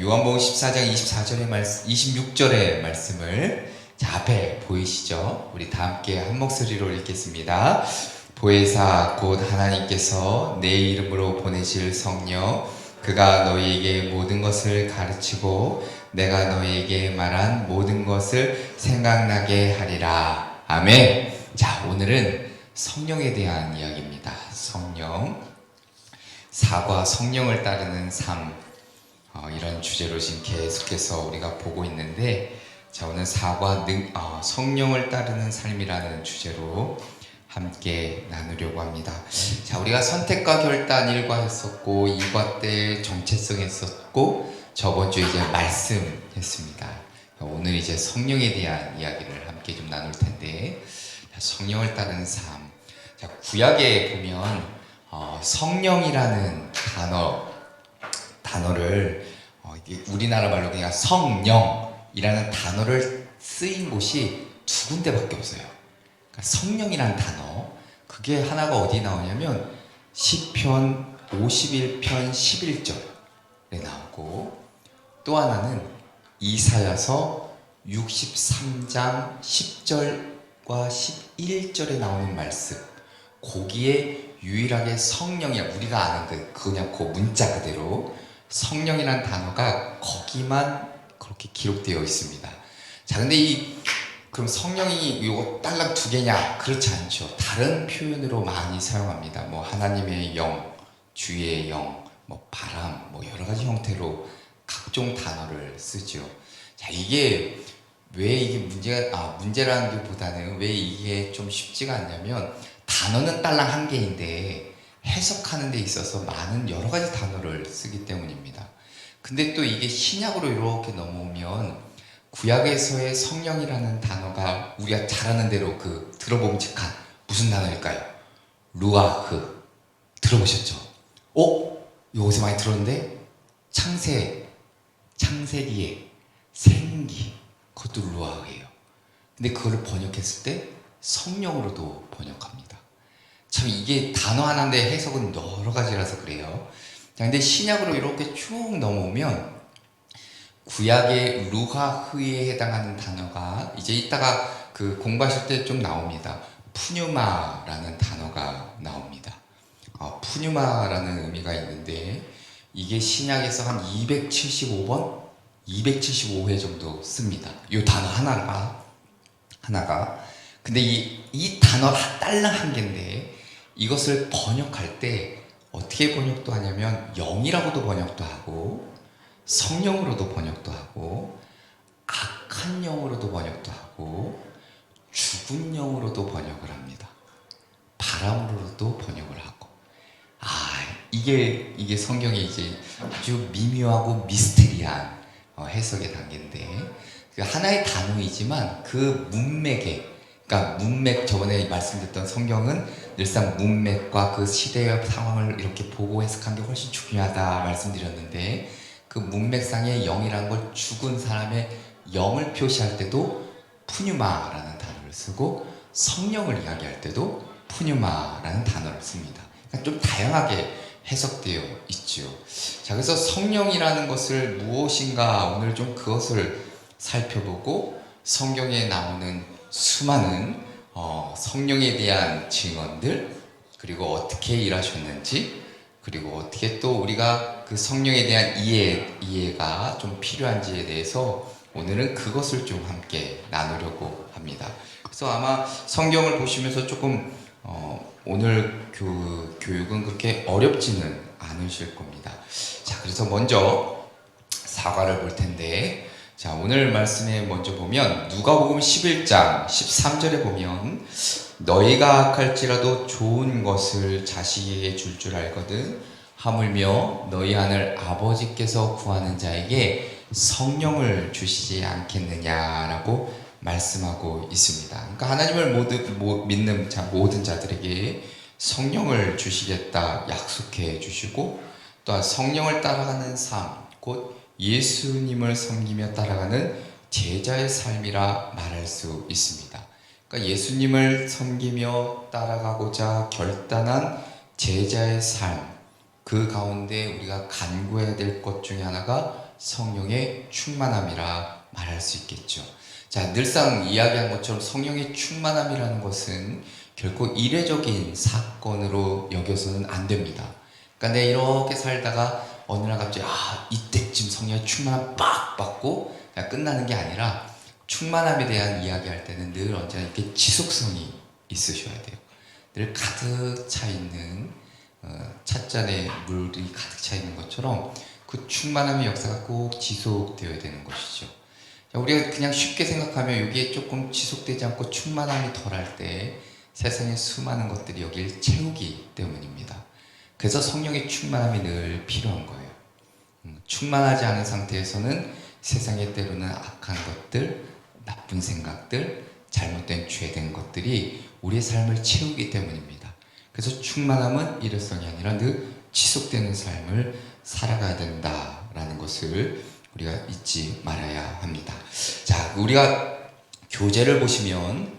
요한복음 14장 24절의 말씀, 26절의 말씀을 앞에 보이시죠? 우리 다 함께 한 목소리로 읽겠습니다. 보혜사 곧 하나님께서 내 이름으로 보내실 성령, 그가 너희에게 모든 것을 가르치고 내가 너희에게 말한 모든 것을 생각나게 하리라. 아멘. 자, 오늘은 성령에 대한 이야기입니다. 성령, 사과, 성령을 따르는 삶, 이런 주제로 지금 계속해서 우리가 보고 있는데, 자, 오늘 사과, 성령을 따르는 삶이라는 주제로 함께 나누려고 합니다. 자, 우리가 선택과 결단 1과 했었고, 2과 때 정체성 했었고, 저번 주에 이제 말씀 했습니다. 오늘 이제 성령에 대한 이야기를 함께 좀 나눌 텐데, 자, 성령을 따르는 삶. 자, 구약에 보면 성령이라는 단어를 우리나라 말로 그냥 성령이라는 단어를 쓰인 곳이 두 군데밖에 없어요. 그러니까 성령이라는 단어, 그게 하나가 어디 나오냐면 시편 51편 11절에 나오고, 또 하나는 이사야서 63장 10절과 11절에 나오는 말씀, 거기에 유일하게 성령이야, 우리가 아는 그냥 그 문자 그대로 성령이라는 단어가 거기만 그렇게 기록되어 있습니다. 자, 근데 그럼 성령이 요거 딸랑 두 개냐? 그렇지 않죠. 다른 표현으로 많이 사용합니다. 뭐 하나님의 영, 주의 영, 뭐 바람, 뭐 여러 가지 형태로 각종 단어를 쓰죠. 자, 이게 왜 이게 문제라는 게 보다는 왜 이게 좀 쉽지가 않냐면, 단어는 딸랑 한 개인데 해석하는 데 있어서 많은 여러 가지 단어를 쓰기 때문입니다. 근데 또 이게 신약으로 이렇게 넘어오면 구약에서의 성령이라는 단어가 우리가 잘 아는 대로 들어봄직한 무슨 단어일까요? 루아흐. 들어보셨죠? 여기서 많이 들었는데, 창세기에 생기, 그것도 루아흐예요. 근데 그거를 번역했을 때 성령으로도 번역합니다. 참 이게 단어 하나인데 해석은 여러 가지라서 그래요. 자, 근데 신약으로 이렇게 쭉 넘어오면 구약의 루하흐에 해당하는 단어가 이제 이따가 공부하실 때 좀 나옵니다. 푸뉴마라는 단어가 나옵니다. 푸뉴마라는 의미가 있는데, 이게 신약에서 한 275번, 275회 정도 씁니다. 이 단어 하나가. 근데 이 단어 딸랑 한 개인데, 이것을 번역할 때 어떻게 번역도 하냐면 영이라고도 번역도 하고, 성령으로도 번역도 하고, 악한 영으로도 번역도 하고, 죽은 영으로도 번역을 합니다. 바람으로도 번역을 하고. 이게 성경의 이제 아주 미묘하고 미스테리한 해석의 단계인데, 하나의 단어이지만 그 문맥에, 그러니까 저번에 말씀드렸던 성경은 늘상 문맥과 그 시대의 상황을 이렇게 보고 해석한 게 훨씬 중요하다 말씀드렸는데, 그 문맥상의 영이라는 걸 죽은 사람의 영을 표시할 때도 푸뉴마라는 단어를 쓰고, 성령을 이야기할 때도 푸뉴마라는 단어를 씁니다. 그러니까 좀 다양하게 해석되어 있죠. 자, 그래서 성령이라는 것을 무엇인가, 오늘 좀 그것을 살펴보고, 성경에 나오는 수많은 성령에 대한 증언들, 그리고 어떻게 일하셨는지, 그리고 어떻게 또 우리가 그 성령에 대한 이해가 좀 필요한지에 대해서 오늘은 그것을 좀 함께 나누려고 합니다. 그래서 아마 성경을 보시면서 조금 오늘 교육은 그렇게 어렵지는 않으실 겁니다. 자, 그래서 먼저 사과를 볼 텐데, 자, 오늘 말씀에 먼저 보면 누가복음 11장 13절에 보면, 너희가 악할지라도 좋은 것을 자식에게 줄 알거든 하물며 너희 하늘 아버지께서 구하는 자에게 성령을 주시지 않겠느냐라고 말씀하고 있습니다. 그러니까 하나님을 믿는 모든 자들에게 성령을 주시겠다 약속해 주시고, 또한 성령을 따라가는 삶, 곧 예수님을 섬기며 따라가는 제자의 삶이라 말할 수 있습니다. 그러니까 예수님을 섬기며 따라가고자 결단한 제자의 삶, 그 가운데 우리가 간구해야 될 것 중에 하나가 성령의 충만함이라 말할 수 있겠죠. 자, 늘상 이야기한 것처럼 성령의 충만함이라는 것은 결코 이례적인 사건으로 여겨서는 안 됩니다. 그러니까 내가 이렇게 살다가 어느 날 갑자기 이때쯤 성령의 충만함 빡 받고 그냥 끝나는 게 아니라, 충만함에 대한 이야기할 때는 늘 언제나 이렇게 지속성이 있으셔야 돼요. 늘 가득 차 있는 찻잔에 물이 가득 차 있는 것처럼 그 충만함의 역사가 꼭 지속되어야 되는 것이죠. 자, 우리가 그냥 쉽게 생각하면 여기에 조금 지속되지 않고 충만함이 덜할 때 세상의 수많은 것들이 여기를 채우기 때문입니다. 그래서 성령의 충만함이 늘 필요한 거예요. 충만하지 않은 상태에서는 세상에 때로는 악한 것들, 나쁜 생각들, 잘못된 죄된 것들이 우리의 삶을 채우기 때문입니다. 그래서 충만함은 일회성이 아니라 늘 지속되는 삶을 살아가야 된다라는 것을 우리가 잊지 말아야 합니다. 자, 우리가 교재를 보시면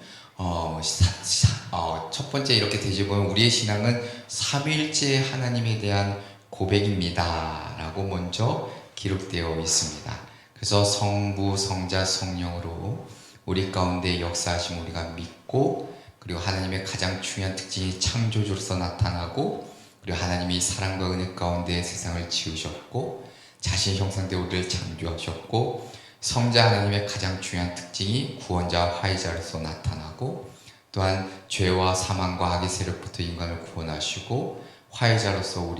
첫 번째 이렇게 되짚어보면 우리의 신앙은 삼위일체 하나님에 대한 고백입니다 라고 먼저 기록되어 있습니다. 그래서 성부, 성자, 성령으로 우리 가운데 역사하심 우리가 믿고, 그리고 하나님의 가장 중요한 특징이 창조주로서 나타나고, 그리고 하나님이 사랑과 은혜 가운데 세상을 지으셨고 자신의 형상대로 우리를 창조하셨고, 성자 하나님의 가장 중요한 특징이 구원자 화해자로서 나타나고, 또한 죄와 사망과 악의 세력부터 인간을 구원하시고 화해자로서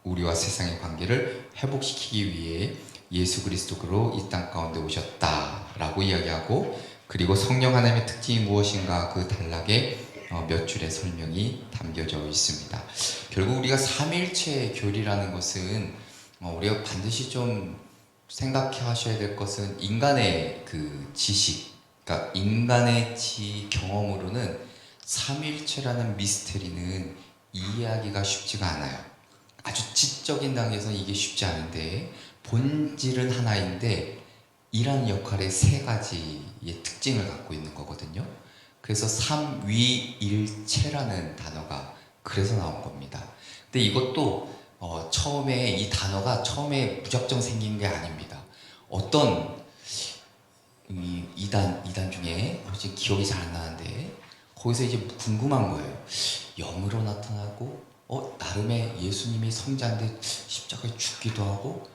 우리와 세상의 관계를 회복시키기 위해 예수 그리스도로 이 땅 가운데 오셨다라고 이야기하고, 그리고 성령 하나님의 특징이 무엇인가 그 단락에 몇 줄의 설명이 담겨져 있습니다. 결국 우리가 삼위일체의 교리라는 것은 우리가 반드시 좀 생각해 하셔야 될 것은, 인간의 그 지식, 그러니까 인간의 경험으로는 삼위일체라는 미스테리는 이해하기가 쉽지가 않아요. 아주 지적인 단계에서 이게 쉽지 않은데, 본질은 하나인데 이란 역할의 세 가지의 특징을 갖고 있는 거거든요. 그래서 삼위일체라는 단어가 그래서 나온 겁니다. 근데 이것도 처음에 이 단어가 처음에 무작정 생긴 게 아닙니다. 어떤 이단 중에 지금 기억이 잘 안 나는데, 거기서 이제 궁금한 거예요. 영으로 나타나고 나름의 예수님이 성자인데 십자가에 죽기도 하고,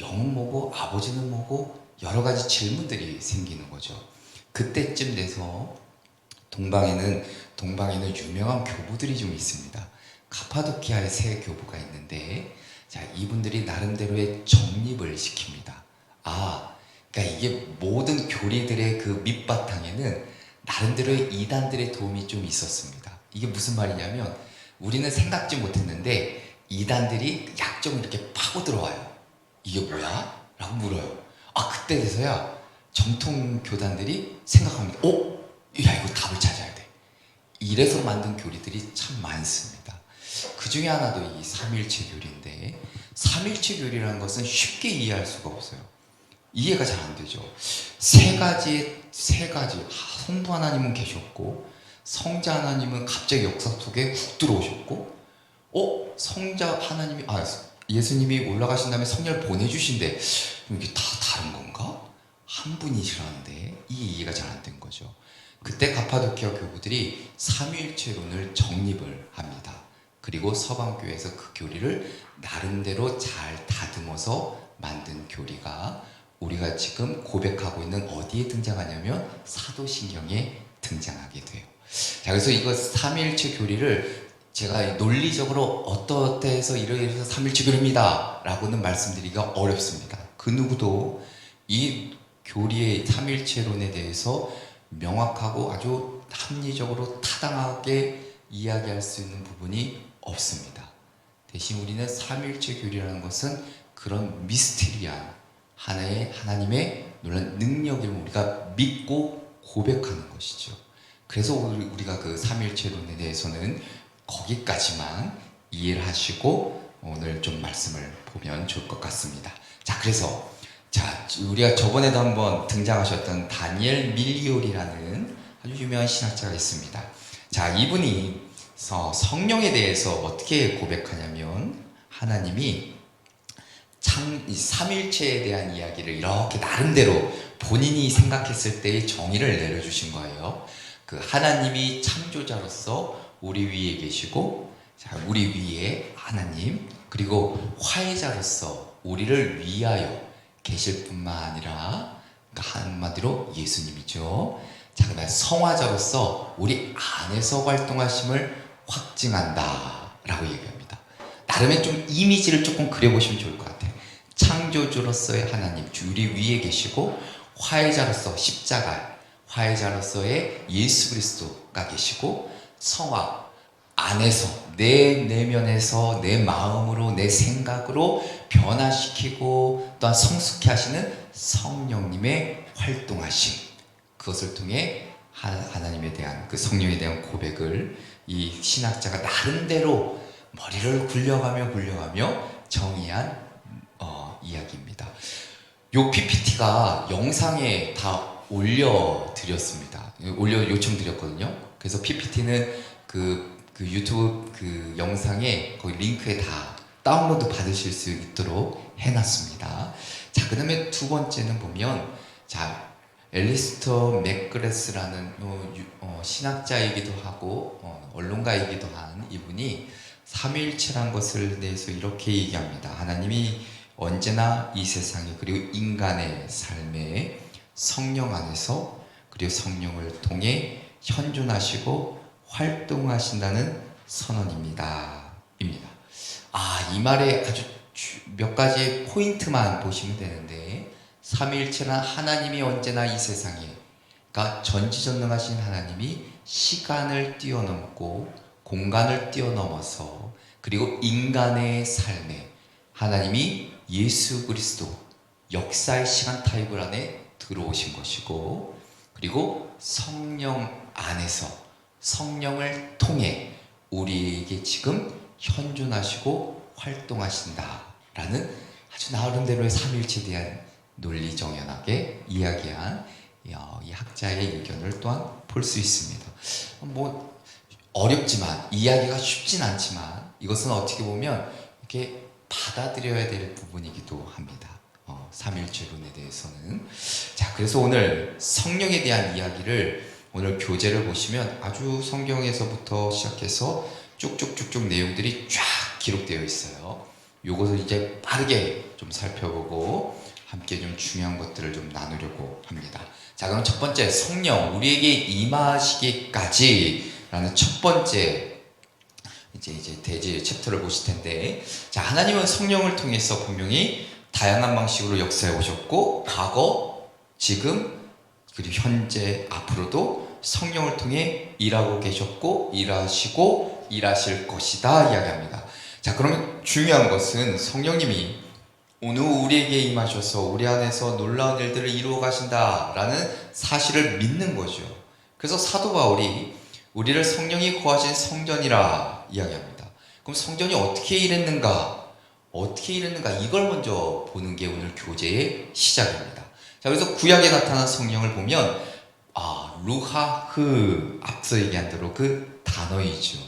영은 뭐고 아버지는 뭐고, 여러 가지 질문들이 생기는 거죠. 그때쯤 돼서 동방에는 유명한 교부들이 좀 있습니다. 카파도키아의 세 교부가 있는데, 자, 이분들이 나름대로의 정립을 시킵니다. 그러니까 이게 모든 교리들의 그 밑바탕에는 나름대로의 이단들의 도움이 좀 있었습니다. 이게 무슨 말이냐면, 우리는 생각지 못했는데 이단들이 약점을 이렇게 파고 들어와요. 이게 뭐야? 라고 물어요. 그때 돼서야 정통 교단들이 생각합니다. 야, 이거 답을 찾아야 돼. 이래서 만든 교리들이 참 많습니다. 그 중에 하나도 이 삼위일체 교리인데, 삼위일체 교리라는 것은 쉽게 이해할 수가 없어요. 이해가 잘 안 되죠. 세 가지 성부 하나님은 계셨고, 성자 하나님은 갑자기 역사 속에 훅 들어오셨고, 성자 하나님이 예수님이 올라가신 다음에 성령을 보내주신데 이게 다 다른 건가? 한 분이시라는데 이 이해가 잘 안 된 거죠. 그때 가파도키아 교부들이 삼위일체론을 정립을 합니다. 그리고 서방교회에서 그 교리를 나름대로 잘 다듬어서 만든 교리가 우리가 지금 고백하고 있는 어디에 등장하냐면 사도신경에 등장하게 돼요. 자, 그래서 이거 삼위일체 교리를 제가 논리적으로 어떠해서 이러해서 삼위일체 교리입니다 라고는 말씀드리기가 어렵습니다. 그 누구도 이 교리의 삼위일체론에 대해서 명확하고 아주 합리적으로 타당하게 이야기할 수 있는 부분이 없습니다. 대신 우리는 삼위일체 교리라는 것은 그런 미스테리한 하나님의 놀라운 능력을 우리가 믿고 고백하는 것이죠. 그래서 우리가 그 삼위일체론에 대해서는 거기까지만 이해를 하시고 오늘 좀 말씀을 보면 좋을 것 같습니다. 자, 그래서 우리가 저번에도 한번 등장하셨던 다니엘 밀리올이라는 아주 유명한 신학자가 있습니다. 자, 이분이 성령에 대해서 어떻게 고백하냐면, 하나님이 이 삼일체에 대한 이야기를 이렇게 나름대로 본인이 생각했을 때의 정의를 내려주신 거예요. 그 하나님이 창조자로서 우리 위에 계시고, 자, 우리 위에 하나님, 그리고 화해자로서 우리를 위하여 계실 뿐만 아니라, 그러니까 한마디로 예수님이죠. 자, 그다음에 성화자로서 우리 안에서 활동하심을 확증한다 라고 얘기합니다. 나름의 좀 이미지를 조금 그려보시면 좋을 것 같아요. 창조주로서의 하나님, 우리 위에 계시고, 화해자로서 십자가, 화해자로서의 예수 그리스도가 계시고, 성화 안에서 내 내면에서 내 마음으로 내 생각으로 변화시키고 또한 성숙케 하시는 성령님의 활동하심, 그것을 통해 하나님에 대한 그 성령에 대한 고백을 이 신학자가 나름대로 머리를 굴려가며 정의한 이야기입니다. 요 PPT가 영상에 다 올려드렸습니다. 요청드렸거든요. 그래서 PPT는 그 유튜브 그 영상에 거기 링크에 다 다운로드 받으실 수 있도록 해놨습니다. 자, 그 다음에 두 번째는 보면, 자, 엘리스터 맥그레스라는 신학자이기도 하고 언론가이기도 한 이분이 삼위일체란 것을 대해서 이렇게 얘기합니다. 하나님이 언제나 이 세상에 그리고 인간의 삶에 성령 안에서 그리고 성령을 통해 현존하시고 활동하신다는 선언입니다. 이 말에 아주 몇 가지 포인트만 보시면 되는데, 삼위일체란 하나님이 언제나 이 세상에, 그러니까 전지전능하신 하나님이 시간을 뛰어넘고 공간을 뛰어넘어서 그리고 인간의 삶에 하나님이 예수 그리스도 역사의 시간 타입을 안에 들어오신 것이고, 그리고 성령 안에서 성령을 통해 우리에게 지금 현존하시고 활동하신다라는 아주 나름대로의 삼위일체에 대한 논리정연하게 이야기한 이 학자의 의견을 또한 볼 수 있습니다. 뭐 어렵지만, 이야기가 쉽진 않지만, 이것은 어떻게 보면 이렇게 받아들여야 될 부분이기도 합니다. 삼일체론에 대해서는. 자, 그래서 오늘 성령에 대한 이야기를, 오늘 교재를 보시면 아주 성경에서부터 시작해서 쭉쭉쭉쭉 내용들이 쫙 기록되어 있어요. 요것을 이제 빠르게 좀 살펴보고 함께 좀 중요한 것들을 좀 나누려고 합니다. 자, 그럼 첫 번째, 성령 우리에게 임하시기까지 라는 첫 번째 이제 대지 챕터를 보실 텐데, 자, 하나님은 성령을 통해서 분명히 다양한 방식으로 역사해 오셨고, 과거, 지금, 그리고 현재, 앞으로도 성령을 통해 일하고 계셨고, 일하시고, 일하실 것이다 이야기합니다. 자, 그러면 중요한 것은 성령님이 오늘 우리에게 임하셔서 우리 안에서 놀라운 일들을 이루어 가신다라는 사실을 믿는 거죠. 그래서 사도 바울이 우리를 성령이 거하신 성전이라 이야기합니다. 그럼 성전이 어떻게 일했는가? 이걸 먼저 보는 게 오늘 교재의 시작입니다. 자, 그래서 구약에 나타난 성령을 보면 루하흐, 앞서 얘기한 대로 그 단어이죠.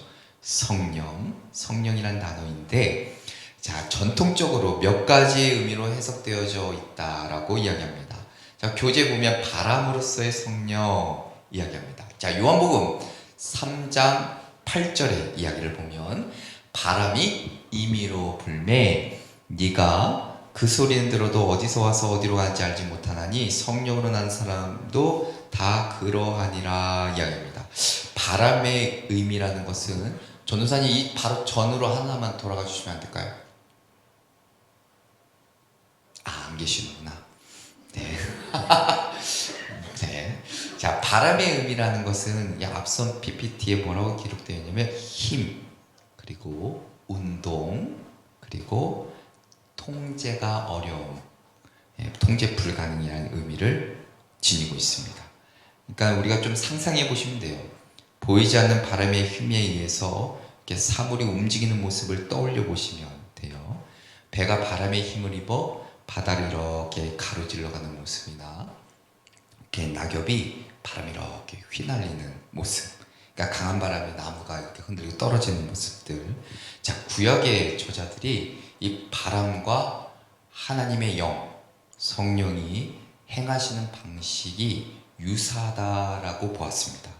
성령이란 단어인데, 자, 전통적으로 몇 가지의 의미로 해석되어져 있다라고 이야기합니다. 자, 교재 보면 바람으로서의 성령 이야기합니다. 자, 요한복음 3장 8절의 이야기를 보면, 바람이 임의로 불매 네가 그 소리는 들어도 어디서 와서 어디로 가는지 알지 못하나니 성령으로 난 사람도 다 그러하니라 이야기합니다. 바람의 의미라는 것은, 전도사님 이 바로 전으로 하나만 돌아가 주시면 안 될까요? 안 계시는구나. 네. 네. 자, 바람의 의미라는 것은 앞선 PPT에 뭐라고 기록되어 있냐면 힘, 그리고 운동, 그리고 통제가 어려움, 통제 불가능이라는 의미를 지니고 있습니다. 그러니까 우리가 좀 상상해 보시면 돼요. 보이지 않는 바람의 힘에 의해서 이렇게 사물이 움직이는 모습을 떠올려 보시면 돼요. 배가 바람의 힘을 입어 바다를 이렇게 가로질러 가는 모습이나, 이렇게 낙엽이 바람이 이렇게 휘날리는 모습, 그러니까 강한 바람에 나무가 이렇게 흔들리고 떨어지는 모습들. 자, 구약의 저자들이 이 바람과 하나님의 영, 성령이 행하시는 방식이 유사하다라고 보았습니다.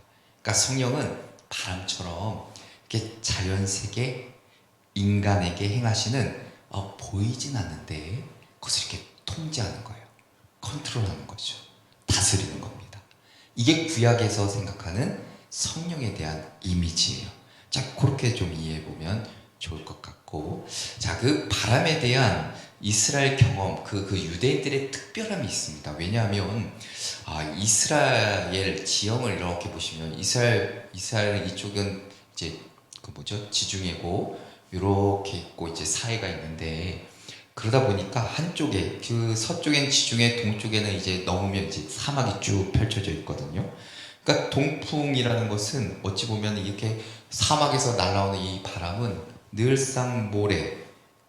그러니까 성령은 바람처럼 이렇게 자연세계 인간에게 행하시는 보이진 않는데 그것을 이렇게 통제하는 거예요. 컨트롤하는 거죠. 다스리는 겁니다. 이게 구약에서 생각하는 성령에 대한 이미지예요. 자, 그렇게 좀 이해해보면 좋을 것 같고, 자, 그 바람에 대한 이스라엘 경험, 그 유대인들의 특별함이 있습니다. 왜냐하면 이스라엘 지형을 이렇게 보시면 이스라엘 이쪽은 이제 그 뭐죠? 지중해고 이렇게 있고 이제 사해가 있는데, 그러다 보니까 한쪽에 그 서쪽엔 지중해, 동쪽에는 이제 넘으면 이제 사막이 쭉 펼쳐져 있거든요. 그러니까 동풍이라는 것은 어찌 보면 이렇게 사막에서 날아오는 이 바람은 늘상 모래,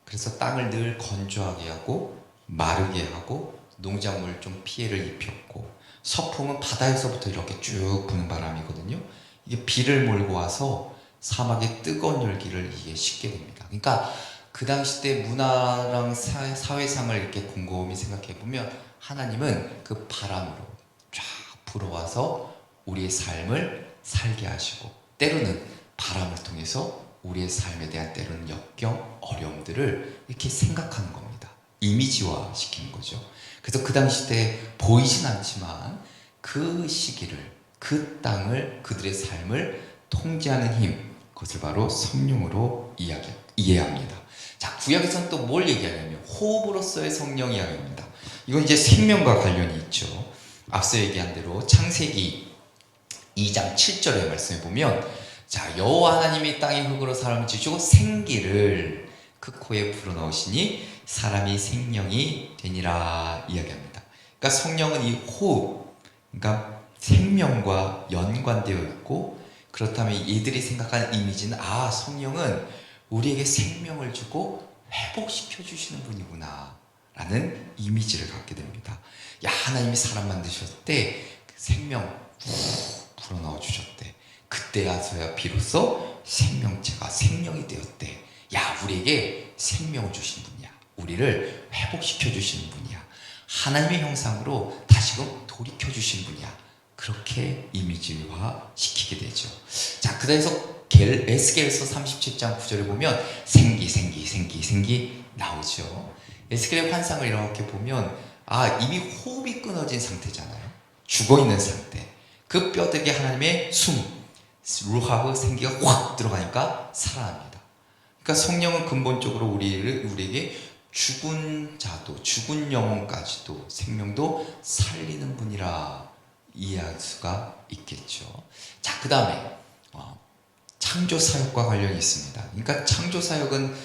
그래서 땅을 늘 건조하게 하고 마르게 하고 농작물 좀 피해를 입혔고, 서풍은 바다에서부터 이렇게 쭉 부는 바람이거든요. 이게 비를 몰고 와서 사막의 뜨거운 열기를 이게 식게 됩니다. 그러니까 그 당시 때 문화랑 사회상을 이렇게 곰곰이 생각해 보면 하나님은 그 바람으로 쫙 불어와서 우리의 삶을 살게 하시고, 때로는 바람을 통해서 우리의 삶에 대한 때로는 역경, 어려움들을 이렇게 생각하는 겁니다. 이미지화 시키는 거죠. 그래서 그 당시 때 보이진 않지만 그 시기를, 그 땅을, 그들의 삶을 통제하는 힘, 그것을 바로 성령으로 이해합니다. 자, 구약에서는 또 뭘 얘기하냐면 호흡으로서의 성령 이야기합니다. 이건 이제 생명과 관련이 있죠. 앞서 얘기한 대로 창세기 2장 7절의 말씀에 보면, 자, 여호와 하나님이 땅의 흙으로 사람을 지으시고 생기를 그 코에 불어넣으시니 사람이 생명이 되니라 이야기합니다. 그러니까 성령은 이 호흡, 그러니까 생명과 연관되어 있고, 그렇다면 이들이 생각하는 이미지는 성령은 우리에게 생명을 주고 회복시켜 주시는 분이구나 라는 이미지를 갖게 됩니다. 야, 하나님이 사람 만드셨을 때 생명 불어넣어 주셨대. 그때야서야 비로소 생명체가 생명이 되었대. 야, 우리에게 생명을 주신 분이야. 우리를 회복시켜 주시는 분이야. 하나님의 형상으로 다시금 돌이켜 주신 분이야. 그렇게 이미지화 시키게 되죠. 자, 그래서 에스겔서 37장 9절에 보면 생기 나오죠. 에스겔의 환상을 이렇게 보면 이미 호흡이 끊어진 상태잖아요. 죽어있는 상태. 그 뼈대기에 하나님의 루하브, 생기가 확 들어가니까 살아납니다. 그러니까 성령은 근본적으로 우리에게 죽은 자도, 죽은 영혼까지도, 생명도 살리는 분이라 이해할 수가 있겠죠. 자, 그 다음에 창조 사역과 관련이 있습니다. 그러니까 창조 사역은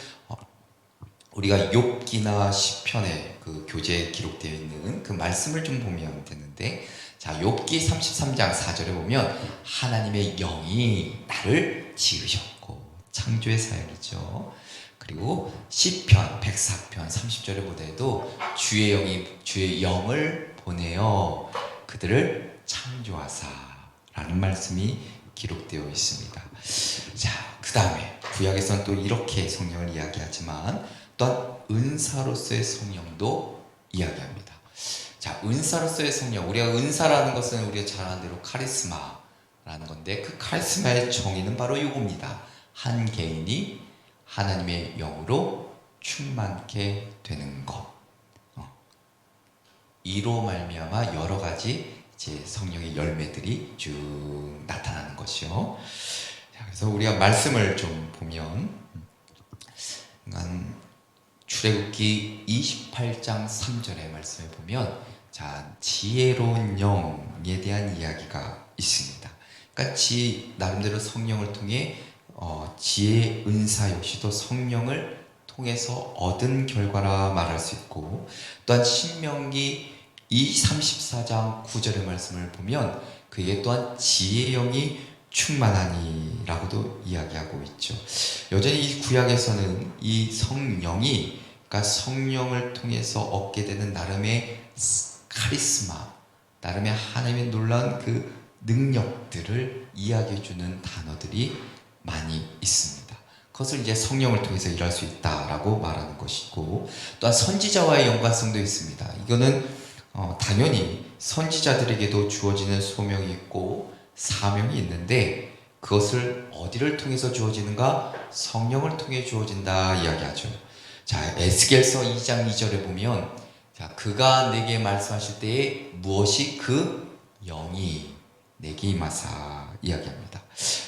우리가 욥기나 시편의 그 교재에 기록되어 있는 그 말씀을 좀 보면 되는데, 자, 욥기 33장 4절에 보면 하나님의 영이 나를 지으셨고, 창조의 사역이죠. 그리고 시편 104편 30절에 보더라도 주의 영을 보내어 그들을 창조하사라는 말씀이 기록되어 있습니다. 자, 그 다음에 구약에서는 또 이렇게 성령을 이야기하지만 또한 은사로서의 성령도 이야기합니다. 자, 은사로서의 성령, 우리가 은사라는 것은 우리가 잘 아는 대로 카리스마라는 건데, 그 카리스마의 정의는 바로 이겁니다. 한 개인이 하나님의 영으로 충만케 되는 것. 이로 말미암아 여러 가지 이제 성령의 열매들이 쭉 나타나는 것이요. 자, 그래서 우리가 말씀을 좀 보면, 출애굽기 28장 3절의 말씀을 보면, 자, 지혜로운 영에 대한 이야기가 있습니다. 그러니까 나름대로 성령을 통해 지혜의 은사 역시도 성령을 통해서 얻은 결과라 말할 수 있고, 또한 신명기 34장 9절의 말씀을 보면 그에게 또한 지혜의 영이 충만하니 라고도 이야기하고 있죠. 여전히 이 구약에서는 이 성령이, 그러니까 성령을 통해서 얻게 되는 나름의 카리스마, 나름의 하나님의 놀라운 그 능력들을 이야기해주는 단어들이 많이 있습니다. 그것을 이제 성령을 통해서 일할 수 있다라고 말하는 것이고, 또한 선지자와의 연관성도 있습니다. 이거는 당연히 선지자들에게도 주어지는 소명이 있고 사명이 있는데, 그것을 어디를 통해서 주어지는가? 성령을 통해 주어진다 이야기하죠. 자, 에스겔서 2장 2절에 보면, 자, 그가 내게 말씀하실 때에 무엇이 그 영이 내게 임하사 이야기합니다.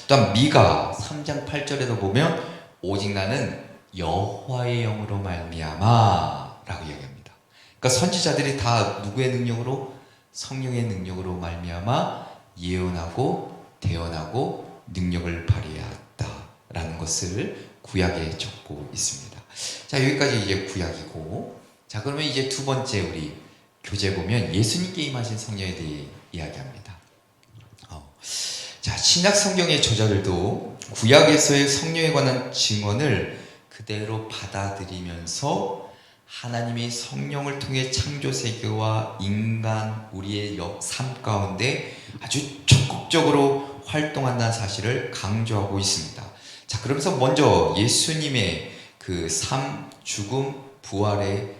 또한 미가 3장 8절에도 보면 오직 나는 여호와의 영으로 말미암아 라고 이야기합니다. 그러니까 선지자들이 다 누구의 능력으로? 성령의 능력으로 말미암아 예언하고 대언하고 능력을 발휘했다라는 것을 구약에 적고 있습니다. 자, 여기까지 이제 구약이고, 자, 그러면 이제 두 번째 우리 교재 보면 예수님께 임하신 성령에 대해 이야기합니다. 자, 신약 성경의 저자들도 구약에서의 성령에 관한 증언을 그대로 받아들이면서 하나님이 성령을 통해 창조 세계와 인간 우리의 삶 가운데 아주 적극적으로 활동한다는 사실을 강조하고 있습니다. 자, 그러면서 먼저 예수님의 그 삶, 죽음, 부활에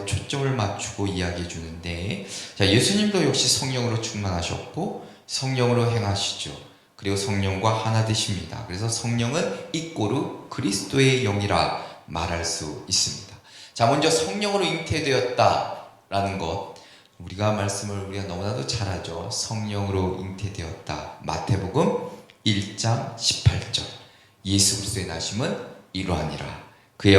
초점을 맞추고 이야기해 주는데, 자, 예수님도 역시 성령으로 충만하셨고 성령으로 행하시죠. 그리고 성령과 하나 되십니다. 그래서 성령은 이꼬르 그리스도의 영이라 말할 수 있습니다. 자, 먼저 성령으로 잉태되었다라는 것, 우리가 너무나도 잘 알죠. 성령으로 잉태되었다. 마태복음 1장 18절. 예수 그리스도의 나심은 이러하니라. 그의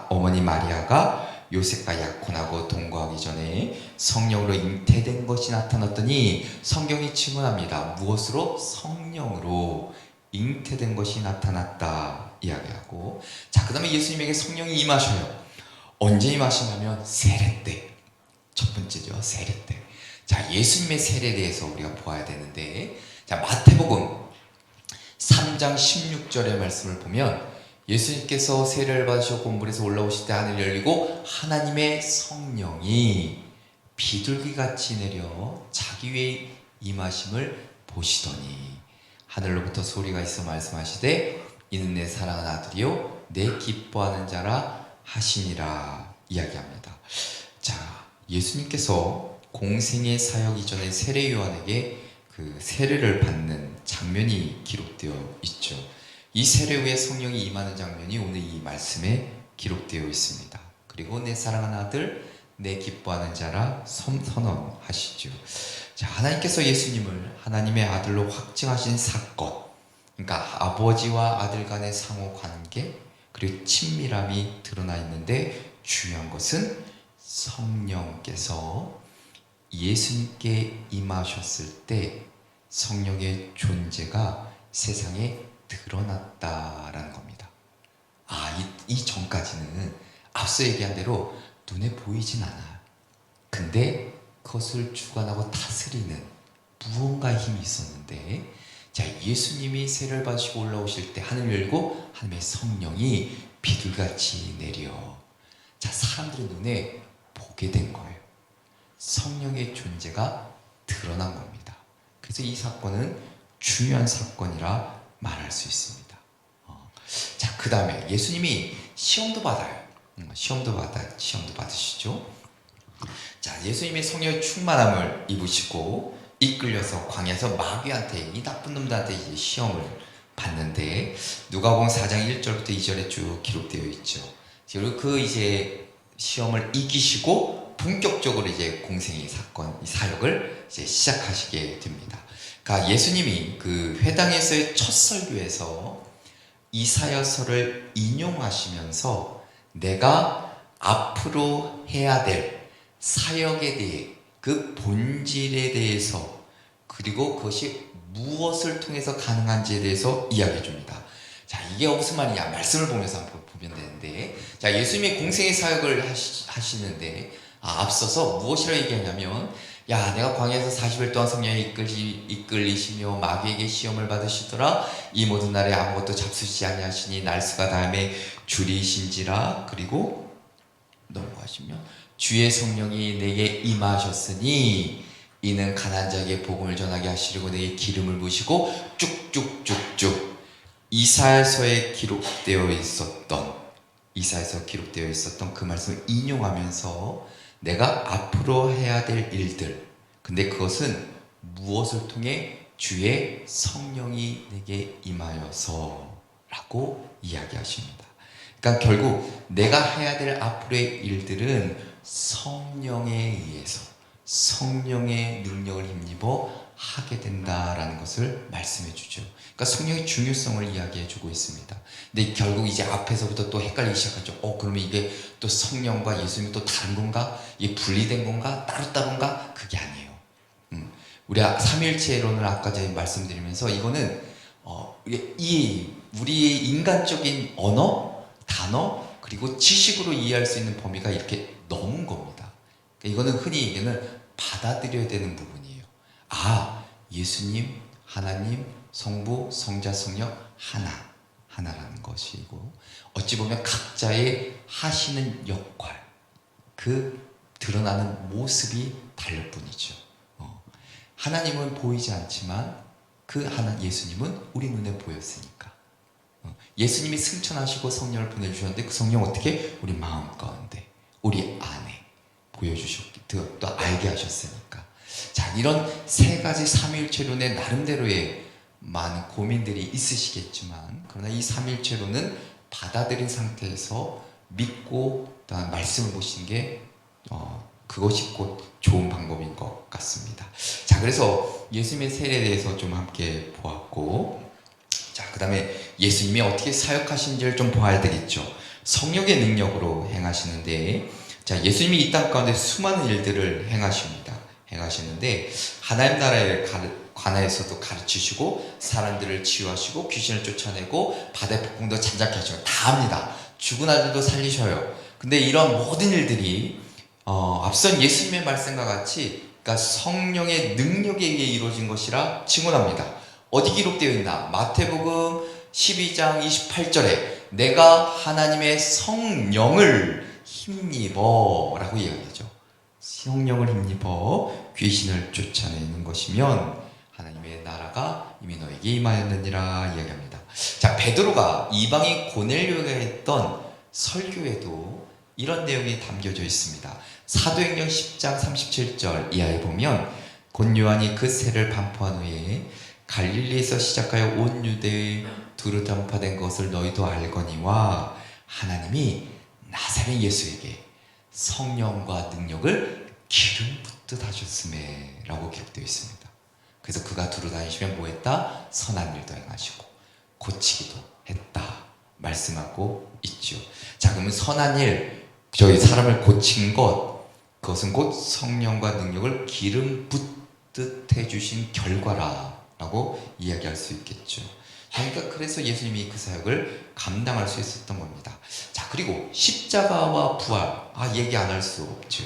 어머니 마리아가 요셉과 약혼하고 동거하기 전에 성령으로 잉태된 것이 나타났더니 성경이 증언합니다. 무엇으로? 성령으로 잉태된 것이 나타났다 이야기하고, 자, 그 다음에 예수님에게 성령이 임하셔요. 언제 임하시냐면 세례 때. 첫 번째죠, 세례 때. 자, 예수님의 세례에 대해서 우리가 보아야 되는데, 자, 마태복음 3장 16절의 말씀을 보면 예수님께서 세례를 받으셨고 물에서 올라오실 때 하늘이 열리고 하나님의 성령이 비둘기같이 내려 자기 위에 임하심을 보시더니 하늘로부터 소리가 있어 말씀하시되 이는 내 사랑하는 아들이요 내 기뻐하는 자라 하시니라 이야기합니다. 자, 예수님께서 공생의 사역 이전에 세례 요한에게 그 세례를 받는 장면이 기록되어 있죠. 이 세례 후에 성령이 임하는 장면이 오늘 이 말씀에 기록되어 있습니다. 그리고 내 사랑하는 아들, 내 기뻐하는 자라 선언하시죠. 자, 하나님께서 예수님을 하나님의 아들로 확증하신 사건, 그러니까 아버지와 아들 간의 상호 관계, 그리고 친밀함이 드러나 있는데, 중요한 것은 성령께서 예수님께 임하셨을 때 성령의 존재가 세상에 드러났다라는 겁니다. 이 전까지는 앞서 얘기한 대로 눈에 보이진 않아요. 근데 그것을 주관하고 다스리는 무언가의 힘이 있었는데, 자, 예수님이 세례를 받으시고 올라오실 때 하늘 열고 하나님의 성령이 비둘같이 내려, 자, 사람들의 눈에 보게 된 거예요. 성령의 존재가 드러난 겁니다. 그래서 이 사건은 중요한 사건이라 말할 수 있습니다. 자, 그 다음에 예수님이 시험도 받아요. 시험도 받으시죠. 자, 예수님이 성령의 충만함을 입으시고 이끌려서 광야에서 마귀한테, 이 나쁜 놈들한테 이제 시험을 받는데, 누가복음 4장 1절부터 2절에 쭉 기록되어 있죠. 그리고 그 이제 시험을 이기시고 본격적으로 이제 공생의 사건, 이 사역을 이제 시작하시게 됩니다. 그러니까 예수님이 그 회당에서의 첫 설교에서 이사야서를 인용하시면서 내가 앞으로 해야 될 사역에 대해, 그 본질에 대해서, 그리고 그것이 무엇을 통해서 가능한지에 대해서 이야기해 줍니다. 자, 이게 무슨 말이냐? 말씀을 보면서 한번 보면 되는데, 자, 예수님이 공생의 사역을 하시는데, 앞서서 무엇이라 얘기하냐면, 야, 내가 광야에서 40일 동안 성령에 이끌리시며 마귀에게 시험을 받으시더라. 이 모든 날에 아무것도 잡수시지 아니하시니 날수가 다음에 줄이신지라. 그리고 넘어가시면 주의 성령이 내게 임하셨으니 이는 가난한 자에게 복음을 전하게 하시려고 내게 기름을 부으시고 쭉쭉쭉쭉 이사야서에 기록되어 있었던 그 말씀을 인용하면서 내가 앞으로 해야 될 일들, 근데 그것은 무엇을 통해 주의 성령이 내게 임하여서 라고 이야기하십니다. 그러니까 결국 내가 해야 될 앞으로의 일들은 성령에 의해서 성령의 능력을 힘입어 하게 된다라는 것을 말씀해 주죠. 그러니까 성령의 중요성을 이야기해 주고 있습니다. 근데 결국 이제 앞에서부터 또 헷갈리기 시작하죠. 그러면 이게 또 성령과 예수님이 또 다른 건가? 이게 분리된 건가? 따로따로인가? 그게 아니에요. 우리 삼일체론을 아까 전에 말씀드리면서 이거는 우리의 인간적인 언어, 단어, 그리고 지식으로 이해할 수 있는 범위가 이렇게 넘은 겁니다. 그러니까 이거는 흔히 얘기하는 받아들여야 되는 부분이에요. 예수님, 하나님, 성부, 성자, 성령 하나라는 것이고, 어찌 보면 각자의 하시는 역할, 그 드러나는 모습이 다를 뿐이죠. 하나님은 보이지 않지만 예수님은 우리 눈에 보였으니까. 예수님이 승천하시고 성령을 보내주셨는데 그 성령 어떻게? 우리 마음 가운데, 우리 안에 보여주셨기, 또 알게 하셨으니까. 자, 이런 세 가지 삼위일체론의 나름대로의 많은 고민들이 있으시겠지만, 그러나 이 삼위일체론은 받아들인 상태에서 믿고 또한 말씀을 보시는 게 그것이 곧 좋은 방법인 것 같습니다. 자, 그래서 예수님의 세례에 대해서 좀 함께 보았고, 자, 그 다음에 예수님이 어떻게 사역하신지를 좀 봐야 되겠죠. 성령의 능력으로 행하시는데, 자, 예수님이 이 땅 가운데 수많은 일들을 행하시는데 하나님 나라에 관하여서도 가르치시고, 사람들을 치유하시고, 귀신을 쫓아내고, 바다의 폭풍도 잔잔케 하시고 다 합니다. 죽은 아들도 살리셔요. 근데 이런 모든 일들이 앞선 예수님의 말씀과 같이, 그러니까 성령의 능력에 의해 이루어진 것이라 증언합니다. 어디 기록되어 있나? 마태복음 12장 28절에 내가 하나님의 성령을 힘입어 라고 이야기하죠. 성령을 힘입어 귀신을 쫓아내는 것이면 하나님의 나라가 이미 너에게 임하였느니라 이야기합니다. 자, 베드로가 이방인 고넬료에게 했던 설교에도 이런 내용이 담겨져 있습니다. 사도행전 10장 37절 이하에 보면, 곧 요한이 그 세를 반포한 후에 갈릴리에서 시작하여 온 유대에 두루 전파된 것을 너희도 알거니와 하나님이 나사렛 예수에게 성령과 능력을 기름 붓듯 하셨음에 라고 기록되어 있습니다. 그래서 그가 두루 다니시면 뭐했다? 선한 일도 행하시고 고치기도 했다 말씀하고 있죠. 자, 그러면 선한 일, 저희 사람을 고친 그것은 곧 성령과 능력을 기름 붓듯 해주신 결과라고 이야기할 수 있겠죠. 그러니까 그래서 예수님이 그 사역을 감당할 수 있었던 겁니다. 자, 그리고 십자가와 부활, 얘기 안 할 수 없죠.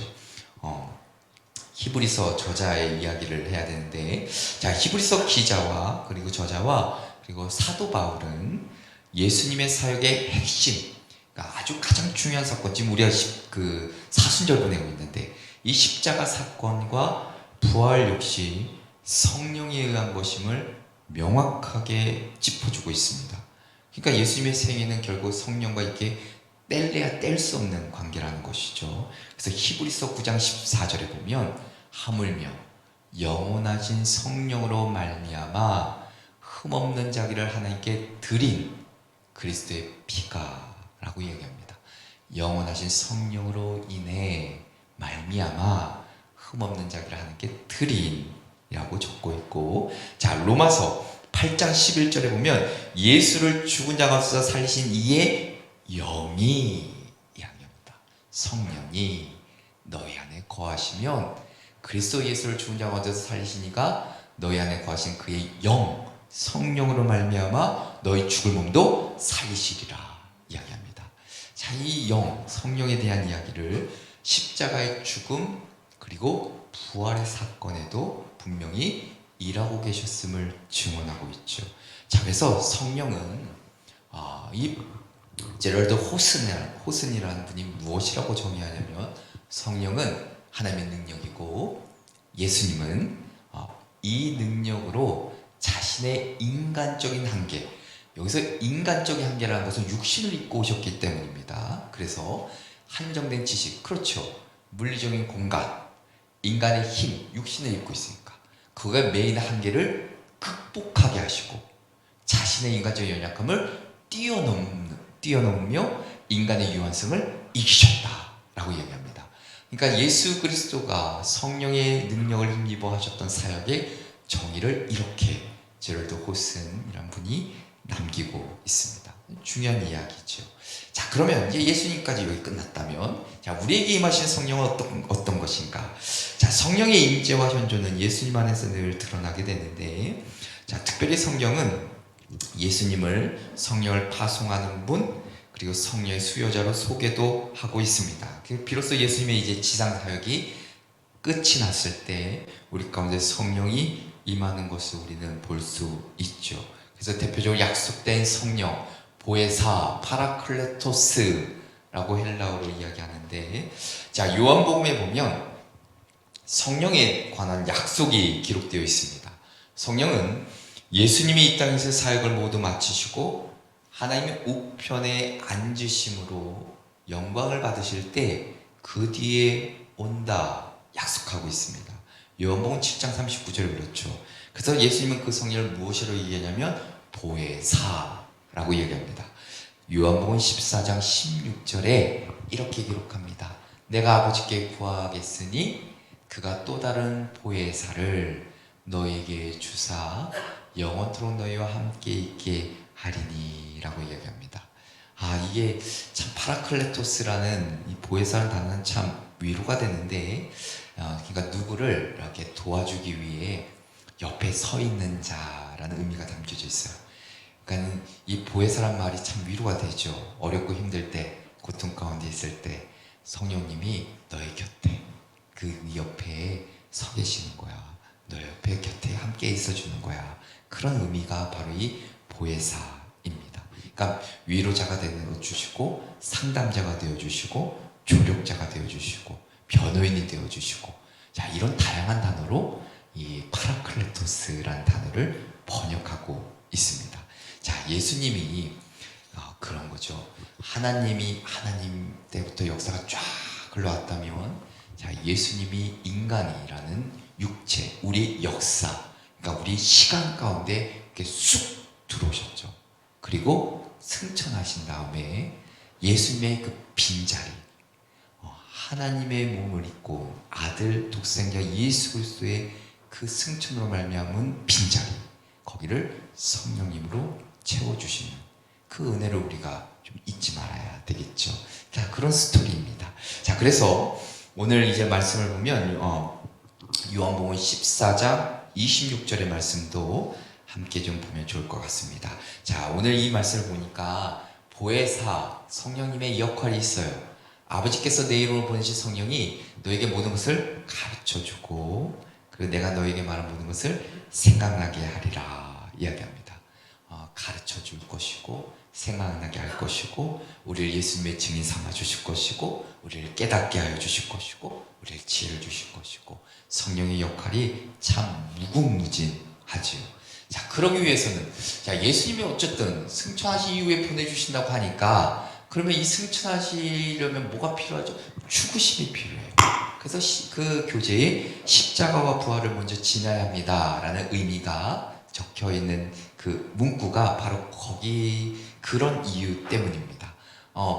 히브리서 저자의 이야기를 해야 되는데, 자, 히브리서 기자와 그리고 저자와 그리고 사도 바울은 예수님의 사역의 핵심, 그러니까 아주 가장 중요한 사건, 지금 우리가 그 사순절 보내고 있는데, 이 십자가 사건과 부활 역시 성령에 의한 것임을 명확하게 짚어주고 있습니다. 그러니까 예수님의 생애는 결국 성령과 이렇게 뗄래야 뗄 수 없는 관계라는 것이죠. 그래서 히브리서 9장 14절에 보면, 하물며 영원하신 성령으로 말미암아 흠없는 자기를 하나님께 드린 그리스도의 피가 라고 얘기합니다. 영원하신 성령으로 인해 말미암아 흠없는 자기를 하나님께 드린 라고 적고 있고, 자, 로마서 8장 11절에 보면 예수를 죽은 자 가운데서 살리신 이의 영이 이야기합니다. 성령이 너희 안에 거하시면, 그리스도 예수를 죽은 자 가운데서 살리신 이가 너희 안에 거하신 그의 영, 성령으로 말미암아 너희 죽을 몸도 살리시리라 이야기합니다. 자, 이 영, 성령에 대한 이야기를 십자가의 죽음 그리고 부활의 사건에도 분명히 일하고 계셨음을 증언하고 있죠. 자, 그래서 성령은 이 제럴드 호슨이라는 분이 무엇이라고 정의하냐면, 성령은 하나님의 능력이고 예수님은 이 능력으로 자신의 인간적인 한계, 여기서 인간적인 한계라는 것은 육신을 입고 오셨기 때문입니다. 그래서 한정된 지식, 그렇죠. 물리적인 공간, 인간의 힘, 육신을 입고 있으니까 그거의 메인 한계를 극복하게 하시고 자신의 인간적인 연약함을 뛰어넘으며 인간의 유한성을 이기셨다라고 얘기합니다. 그러니까 예수 그리스도가 성령의 능력을 힘입어 하셨던 사역의 정의를 이렇게 제럴드 호슨이라는 분이 남기고 있습니다. 중요한 이야기죠. 자, 그러면 이제 예수님까지 여기 끝났다면, 자, 우리에게 임하신 성령은 어떤 것인가? 자, 성령의 임재와 현존은 예수님 안에서 늘 드러나게 되는데, 자, 특별히 성경은 예수님을 성령을 파송하는 분, 그리고 성령의 수요자로 소개도 하고 있습니다. 비로소 예수님의 이제 지상 사역이 끝이 났을 때 우리 가운데 성령이 임하는 것을 우리는 볼 수 있죠. 그래서 대표적으로 약속된 성령, 보혜사, 파라클레토스라고 헬라어로 이야기하는데, 자, 요한복음에 보면 성령에 관한 약속이 기록되어 있습니다. 성령은 예수님이 이 땅에서 사역을 모두 마치시고 하나님의 우편에 앉으심으로 영광을 받으실 때 그 뒤에 온다 약속하고 있습니다. 요한복음 7장 39절에 그렇죠. 그래서 예수님은 그 성령을 무엇이라고 얘기하냐면 보혜사라고 얘기합니다. 요한복음 14장 16절에 이렇게 기록합니다. 내가 아버지께 구하겠으니 그가 또 다른 보혜사를 너에게 주사 영원토록 너희와 함께 있게 하리니 라고 이야기합니다. 이게 참 파라클레토스라는 이 보혜사라는 단어는 참 위로가 되는데, 그러니까 누구를 이렇게 도와주기 위해 옆에 서 있는 자라는 의미가 담겨져 있어요. 그러니까 이 보혜사란 말이 참 위로가 되죠. 어렵고 힘들 때, 고통 가운데 있을 때 성령님이 너의 곁에, 그 옆에 서 계시는 거야. 너 옆에 곁에 함께 있어주는 거야. 그런 의미가 바로 이 보혜사입니다. 그러니까 위로자가 되어주시고, 상담자가 되어주시고, 조력자가 되어주시고, 변호인이 되어주시고, 자, 이런 다양한 단어로 이 파라클레토스라는 단어를 번역하고 있습니다. 자, 예수님이 그런 거죠. 하나님이 하나님 때부터 역사가 쫙 흘러왔다면, 자, 예수님이 인간이라는 육체, 우리 역사, 그러니까 우리 시간 가운데 이렇게 쑥 들어오셨죠. 그리고 승천하신 다음에 예수님의 그 빈자리, 하나님의 몸을 입고 아들 독생자 예수 그리스도의 그 승천으로 말미암은 빈자리, 거기를 성령님으로 채워주시는 그 은혜를 우리가 좀 잊지 말아야 되겠죠. 자, 그런 스토리입니다. 자, 그래서 오늘 이제 말씀을 보면 요한복음 14장 26절의 말씀도 함께 좀 보면 좋을 것 같습니다. 자, 오늘 이 말씀을 보니까 보혜사 성령님의 역할이 있어요. 아버지께서 내 이름으로 보내신 성령이 너에게 모든 것을 가르쳐주고, 그리고 내가 너에게 말한 모든 것을 생각나게 하리라 이야기합니다. 가르쳐줄 것이고, 생각나게 할 것이고, 우리를 예수님의 증인 삼아 주실 것이고, 우리를 깨닫게 하여 주실 것이고, 우리를 지혜를 주실 것이고, 성령의 역할이 참 무궁무진하지요. 자, 그러기 위해서는, 자, 예수님이 어쨌든 승천하신 이후에 보내주신다고 하니까, 그러면 이 승천하시려면 뭐가 필요하죠? 죽으심이 필요해요. 그래서 그 교재에 십자가와 부활을 먼저 지나야 합니다 라는 의미가 적혀 있는 그 문구가 바로 거기 그런 이유 때문입니다.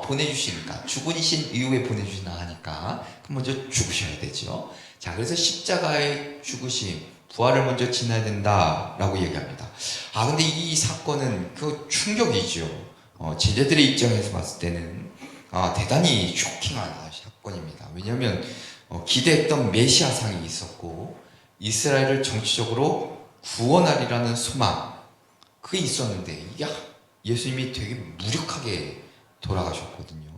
보내주시니까, 죽으신 이후에 보내주시나 하니까 먼저 죽으셔야 되죠. 자, 그래서 십자가의 죽으심, 부활을 먼저 지나야 된다라고 얘기합니다. 근데 이 사건은 그 충격이죠. 제자들의 입장에서 봤을 때는 대단히 쇼킹한 사건입니다. 왜냐하면 기대했던 메시아상이 있었고, 이스라엘을 정치적으로 구원하리라는 소망, 그게 있었는데, 예수님이 되게 무력하게 돌아가셨거든요.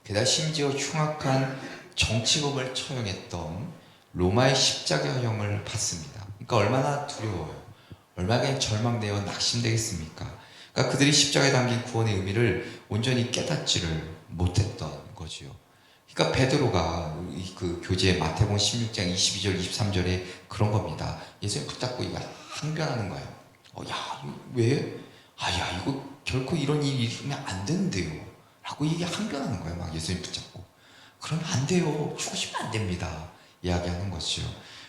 게다가 심지어 흉악한 정치범을 처형했던 로마의 십자가형을 받습니다. 그러니까 얼마나 두려워요. 얼마나 절망되어 낙심되겠습니까? 그러니까 그들이 십자가에 담긴 구원의 의미를 온전히 깨닫지를 못했던 거지요. 그러니까 베드로가 그 교재 마태복음 16장 22절 23절에 그런 겁니다. 예수님 붙잡고 이거 항변하는 거예요. 야, 왜? 야, 이거 결코 이런 일이 있으면 안 된대요 라고 항변하는 거예요. 막 예수님 붙잡고 그러면 안 돼요, 죽으시면 안 됩니다 이야기하는 것이죠.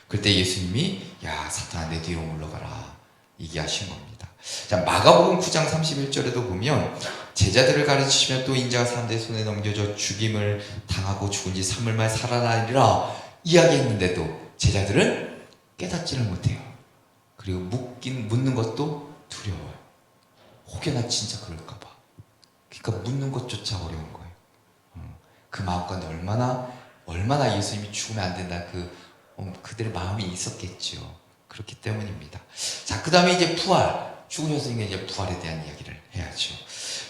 그때 예수님이 야 사탄아 내 뒤로 물러가라 얘기하신 겁니다. 자, 마가복음 9장 31절에도 보면 제자들을 가르치시며 또 인자가 사람들의 손에 넘겨져 죽임을 당하고 죽은 지 3일 만에 살아나리라 이야기했는데도 제자들은 깨닫지를 못해요. 그리고 묻는 것도 두려워요. 혹여나 진짜 그럴까봐. 그러니까 묻는 것조차 어려운 거예요. 그 마음가운데 얼마나 예수님이 죽으면 안 된다 그들의 마음이 있었겠죠. 그렇기 때문입니다. 자, 그 다음에 이제 부활, 죽으셨으니까 이제 부활에 대한 이야기를 해야죠.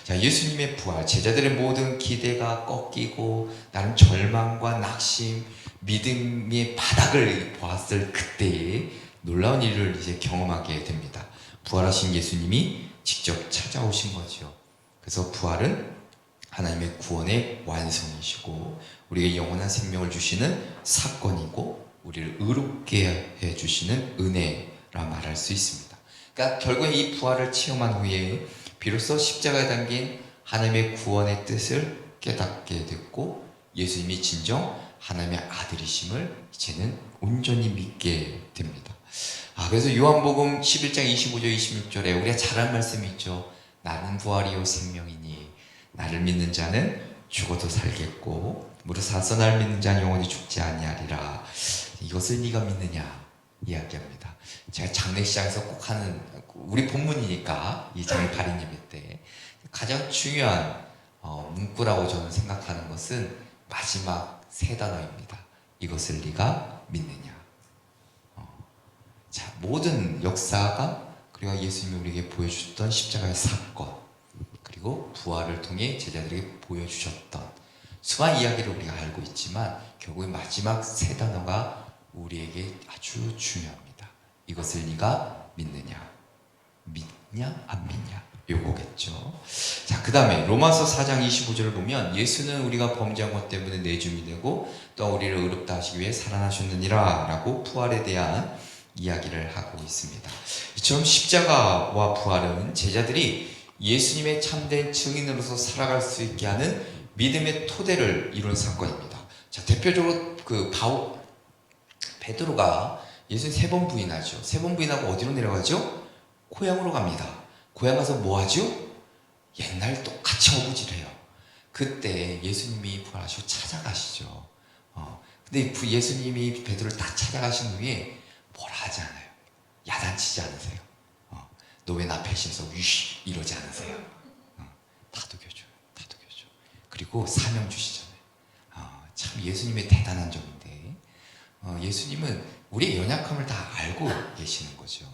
자, 예수님의 부활, 제자들의 모든 기대가 꺾이고 나름 절망과 낙심, 믿음의 바닥을 보았을 그때에 놀라운 일을 이제 경험하게 됩니다. 부활하신 예수님이 직접 찾아오신 거죠. 그래서 부활은 하나님의 구원의 완성이시고 우리에게 영원한 생명을 주시는 사건이고 우리를 의롭게 해주시는 은혜라 말할 수 있습니다. 그러니까 결국에 이 부활을 체험한 후에 비로소 십자가에 담긴 하나님의 구원의 뜻을 깨닫게 됐고 예수님이 진정 하나님의 아들이심을 이제는 온전히 믿게 됩니다. 그래서 요한복음 11장 25절 26절에 우리가 잘 아는 말씀이 있죠. 나는 부활이요 생명이니 나를 믿는 자는 죽어도 살겠고 무릇 사서 나를 믿는 자는 영원히 죽지 아니하리라. 이것을 네가 믿느냐 이야기합니다. 제가 장례식장에서 꼭 하는 우리 본문이니까 이 장례 발인 예배 때 가장 중요한 문구라고 저는 생각하는 것은 마지막 세 단어입니다. 이것을 네가 믿느냐. 자, 모든 역사가 그리고 예수님이 우리에게 보여주셨던 십자가의 사건 그리고 부활을 통해 제자들에게 보여주셨던 수많은 이야기를 우리가 알고 있지만 결국에 마지막 세 단어가 우리에게 아주 중요합니다. 이것을 네가 믿느냐 안 믿냐 요거겠죠. 자, 그 다음에 로마서 4장 25절을 보면 예수는 우리가 범죄한 것 때문에 내줌이 되고 또 우리를 의롭다 하시기 위해 살아나셨느니라 라고 부활에 대한 이야기를 하고 있습니다. 이처럼 십자가와 부활은 제자들이 예수님의 참된 증인으로서 살아갈 수 있게 하는 믿음의 토대를 이룬 사건입니다. 자, 대표적으로 베드로가 예수님 3번 부인하죠. 3번 부인하고 어디로 내려가죠? 고향으로 갑니다. 고향 가서 뭐 하죠? 옛날 똑같이 어부질해요. 그때 예수님이 부활하시고 찾아가시죠. 근데 예수님이 베드로를 다 찾아가신 후에 뭐라 하지 않아요. 야단치지 않으세요. 너 왜 나 배신해서 위시 이러지 않으세요. 다독여줘요. 그리고 사명 주시잖아요. 참 예수님의 대단한 점인데 예수님은 우리의 연약함을 다 알고 계시는 거죠.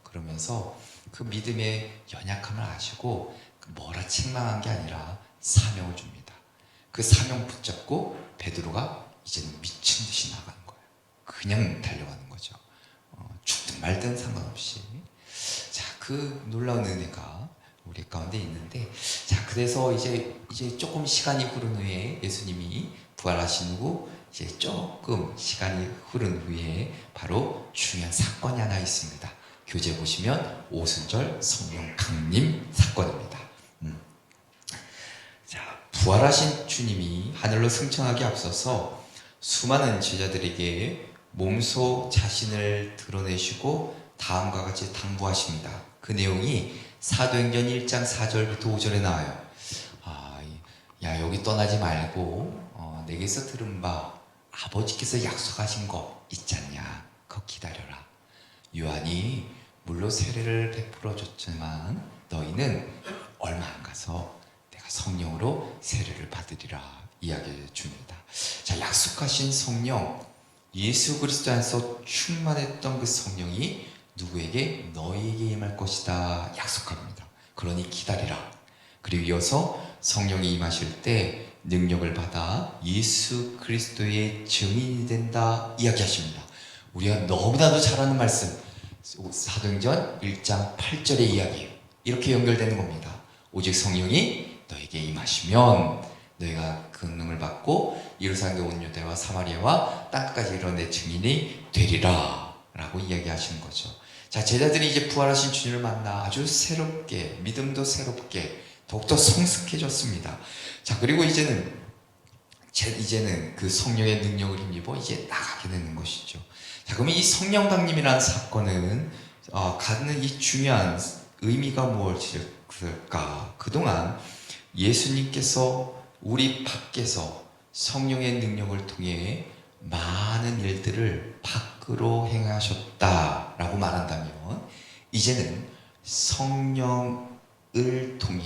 그러면서 그 믿음의 연약함을 아시고 뭐라 책망한 게 아니라 사명을 줍니다. 그 사명 붙잡고 베드로가 이제는 미친 듯이 나가는 거예요. 그냥 달려가는 거죠. 죽든 말든 상관없이. 자, 그 놀라운 은혜가 우리 가운데 있는데, 자, 그래서 이제 조금 시간이 흐른 후에 예수님이 부활하신 후 이제 조금 시간이 흐른 후에 바로 중요한 사건이 하나 있습니다. 교재 보시면 오순절 성령 강림 사건입니다. 자, 부활하신 주님이 하늘로 승천하기 앞서서 수많은 제자들에게 몸소 자신을 드러내시고 다음과 같이 당부하십니다. 그 내용이 사도행전 1장 4절부터 5절에 나와요. 야, 여기 떠나지 말고 내게서 들은 바 아버지께서 약속하신 거 있잖냐, 그거 기다려라. 요한이 물로 세례를 베풀어 줬지만 너희는 얼마 안 가서 내가 성령으로 세례를 받으리라 이야기해 줍니다. 자, 약속하신 성령, 예수 그리스도 안에서 충만했던 그 성령이 누구에게? 너희에게 임할 것이다 약속합니다. 그러니 기다리라. 그리고 이어서 성령이 임하실 때 능력을 받아 예수 그리스도의 증인이 된다 이야기하십니다. 우리가 너무나도 잘 아는 말씀, 사도행전 1장 8절의 이야기예요. 이렇게 연결되는 겁니다. 오직 성령이 너에게 임하시면 너희가 그 능력을 받고 예루살렘 온 유대와 사마리아와 땅까지 이런 내 증인이 되리라 라고 이야기하시는 거죠. 자, 제자들이 이제 부활하신 주님을 만나 아주 새롭게, 믿음도 새롭게 더욱더 성숙해졌습니다. 자, 그리고 이제는 그 성령의 능력을 힘입어 이제 나가게 되는 것이죠. 자, 그러면 이 성령 강림이라는 사건은 갖는 이 중요한 의미가 무엇일까? 그동안 예수님께서 우리 밖에서 성령의 능력을 통해 많은 일들을 밖으로 행하셨다라고 말한다면, 이제는 성령을 통해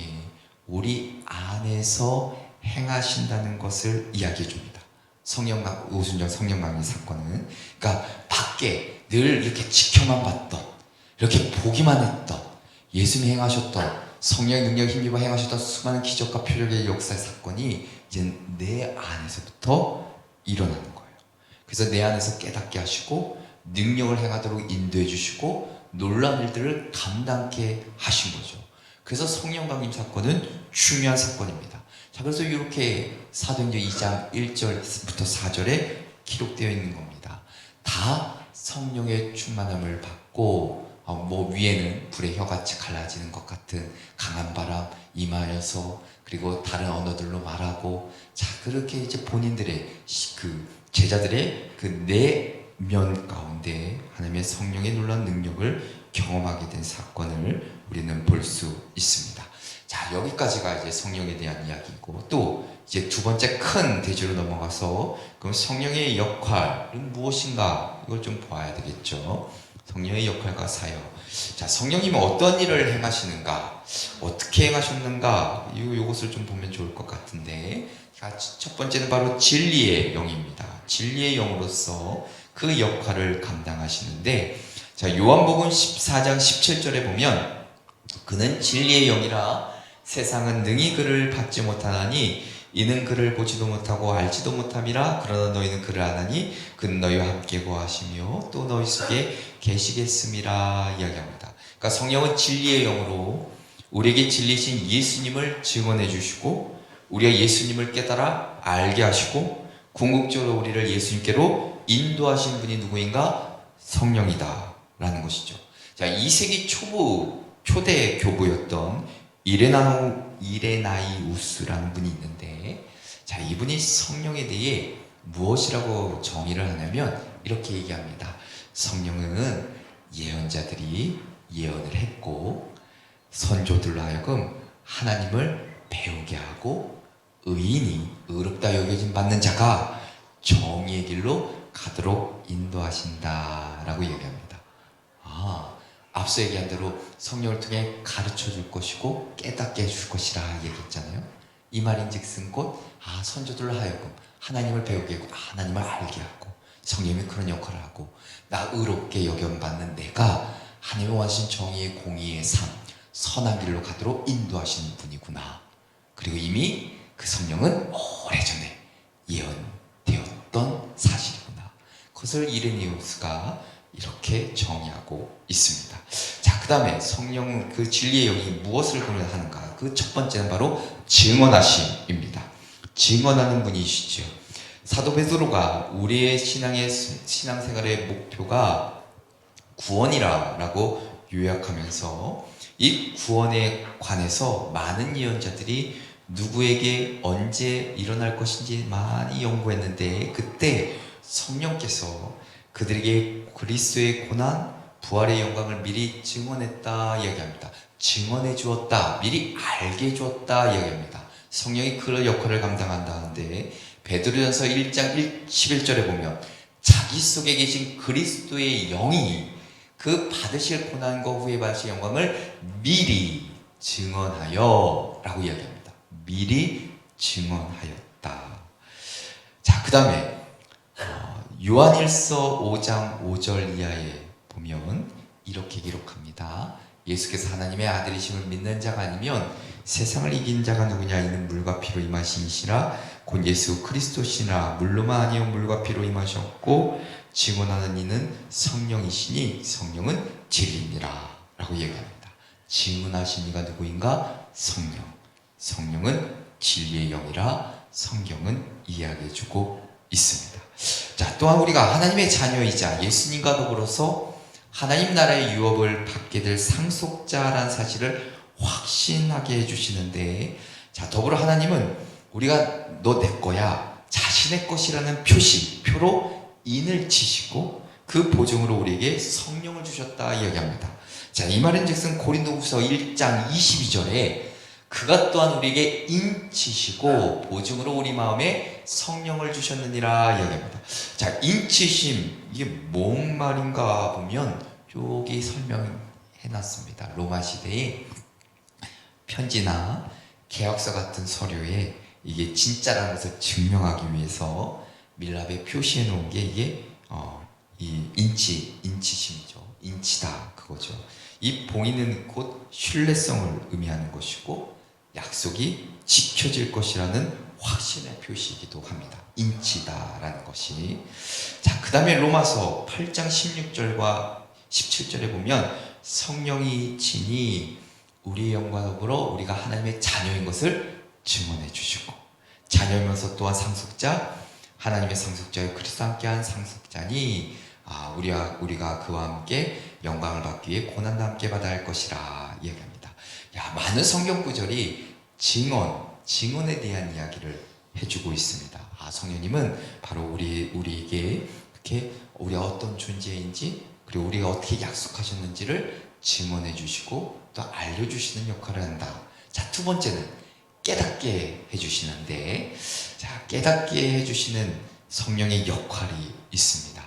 우리 안에서 행하신다는 것을 이야기해 줍니다. 오순절 성령 강림 사건은, 그러니까 밖에 늘 이렇게 지켜만 봤던, 이렇게 보기만 했던, 예수님이 행하셨던, 성령의 능력 힘입어 행하셨던 수많은 기적과 표적의 역사의 사건이 이제 내 안에서부터 일어나는 거예요. 그래서 내 안에서 깨닫게 하시고 능력을 행하도록 인도해 주시고 놀라운 일들을 감당케 하신 거죠. 그래서 성령 강림 사건은 중요한 사건입니다. 자, 그래서 이렇게 사도행전 2장 1절부터 4절에 기록되어 있는 겁니다. 다 성령의 충만함을 받고 위에는 불의 혀같이 갈라지는 것 같은 강한 바람 임하여서, 그리고 다른 언어들로 말하고, 자, 그렇게 이제 본인들의 그 제자들의 그 내면 가운데 하나님의 성령의 놀라운 능력을 경험하게 된 사건을 우리는 볼 수 있습니다. 자, 여기까지가 이제 성령에 대한 이야기고, 또 이제 두 번째 큰 대주로 넘어가서 그럼 성령의 역할은 무엇인가, 이걸 좀 보아야 되겠죠. 성령의 역할과 사역. 자, 성령님은 어떤 일을 행하시는가, 어떻게 행하셨는가, 이것을 좀 보면 좋을 것 같은데, 자, 첫 번째는 바로 진리의 영입니다. 진리의 영으로서 그 역할을 감당하시는데, 자, 요한복음 14장 17절에 보면, 그는 진리의 영이라 세상은 능히 그를 받지 못하나니 이는 그를 보지도 못하고 알지도 못함이라. 그러나 너희는 그를 아나니 그는 너희와 함께 거하시며 또 너희 속에 계시겠음이라 이야기합니다. 그러니까 성령은 진리의 영으로 우리에게 진리신 예수님을 증언해 주시고, 우리가 예수님을 깨달아 알게 하시고, 궁극적으로 우리를 예수님께로 인도하신 분이 누구인가? 성령이다 라는 것이죠. 자, 2세기 초대 교부였던 이레나이우스라는 분이 있는데, 자, 이분이 성령에 대해 무엇이라고 정의를 하냐면 이렇게 얘기합니다. 성령은 예언자들이 예언을 했고, 선조들로 하여금 하나님을 배우게 하고, 의인이 의롭다 여겨진 받는 자가 정의의 길로 가도록 인도하신다라고 얘기합니다. 앞서 얘기한 대로 성령을 통해 가르쳐 줄 것이고 깨닫게 해줄 것이라 얘기했잖아요. 이 말인즉슨 곧 선조들로 하여금 하나님을 배우게 하고 하나님을 알게 하고, 성령이 그런 역할을 하고, 나 의롭게 여겨받는 내가 하나님의 원하신 정의의 공의의 삶, 선한 길로 가도록 인도하시는 분이구나. 그리고 이미 그 성령은 오래전에 예언되었던 사실이구나. 그것을 이레니우스가 이렇게 정의하고 있습니다. 자, 그 다음에 성령, 그 진리의 영이 무엇을 하는가? 그 첫 번째는 바로 증언하심입니다. 증언하는 분이시죠. 사도 베드로가 우리의 신앙생활의 목표가 구원이라고 요약하면서, 이 구원에 관해서 많은 예언자들이 누구에게 언제 일어날 것인지 많이 연구했는데, 그때 성령께서 그들에게 그리스도의 고난, 부활의 영광을 미리 증언했다 이야기합니다. 증언해 주었다, 미리 알게 해 주었다 이야기합니다. 성령이 그런 역할을 감당한다는데, 베드로전서 1장 11절에 보면 자기 속에 계신 그리스도의 영이 그 받으실 고난과 후에 받으실 영광을 미리 증언하여 라고 이야기합니다. 미리 증언하였다. 자, 그 다음에 요한일서 5장 5절 이하에 보면 이렇게 기록합니다. 예수께서 하나님의 아들이심을 믿는 자가 아니면 세상을 이긴 자가 누구냐? 이는 물과 피로 임하신 이시라 곧 예수 그리스도시나 물로만 아니요 물과 피로 임하셨고 증언하는 이는 성령이시니 성령은 진리니라 라고 얘기합니다. 증언하신 이가 누구인가? 성령은 진리의 영이라 성경은 이야기해주고 있습니다. 자, 또한 우리가 하나님의 자녀이자 예수님과 더불어서 하나님 나라의 유업을 받게 될 상속자라는 사실을 확신하게 해주시는데, 자, 더불어 하나님은 우리가 너 내 거야, 자신의 것이라는 표로 인을 치시고 그 보증으로 우리에게 성령을 주셨다 이야기합니다. 자, 이 말인즉슨 고린도후서 1장 22절에 그가 또한 우리에게 인치시고 보증으로 우리 마음에 성령을 주셨느니라 이야기합니다. 자, 인치심, 이게 뭔 말인가 보면 여기 설명해 놨습니다. 로마 시대에 편지나 계약서 같은 서류에 이게 진짜라는 것을 증명하기 위해서 밀랍에 표시해 놓은 게 이게 이 인치심이죠. 인치다 그거죠. 이 봉인은 곧 신뢰성을 의미하는 것이고 약속이 지켜질 것이라는 확신의 표시이기도 합니다. 인치다라는 것이. 자, 그 다음에 로마서 8장 16절과 17절에 보면 성령이 친히 우리의 영과 더불어 우리가 하나님의 자녀인 것을 증언해 주시고, 자녀이면서 또한 상속자, 하나님의 상속자의 그리스도와 함께한 상속자니 우리가 그와 함께 영광을 받기 위해 고난도 함께 받아야 할 것이라 이야기합니다. 야, 많은 성경 구절이 증언에 대한 이야기를 해주고 있습니다. 성령님은 바로 우리에게 이렇게 우리가 어떤 존재인지, 그리고 우리가 어떻게 약속하셨는지를 증언해 주시고 또 알려주시는 역할을 한다. 자, 두 번째는 깨닫게 해주시는데, 자, 깨닫게 해주시는 성령의 역할이 있습니다.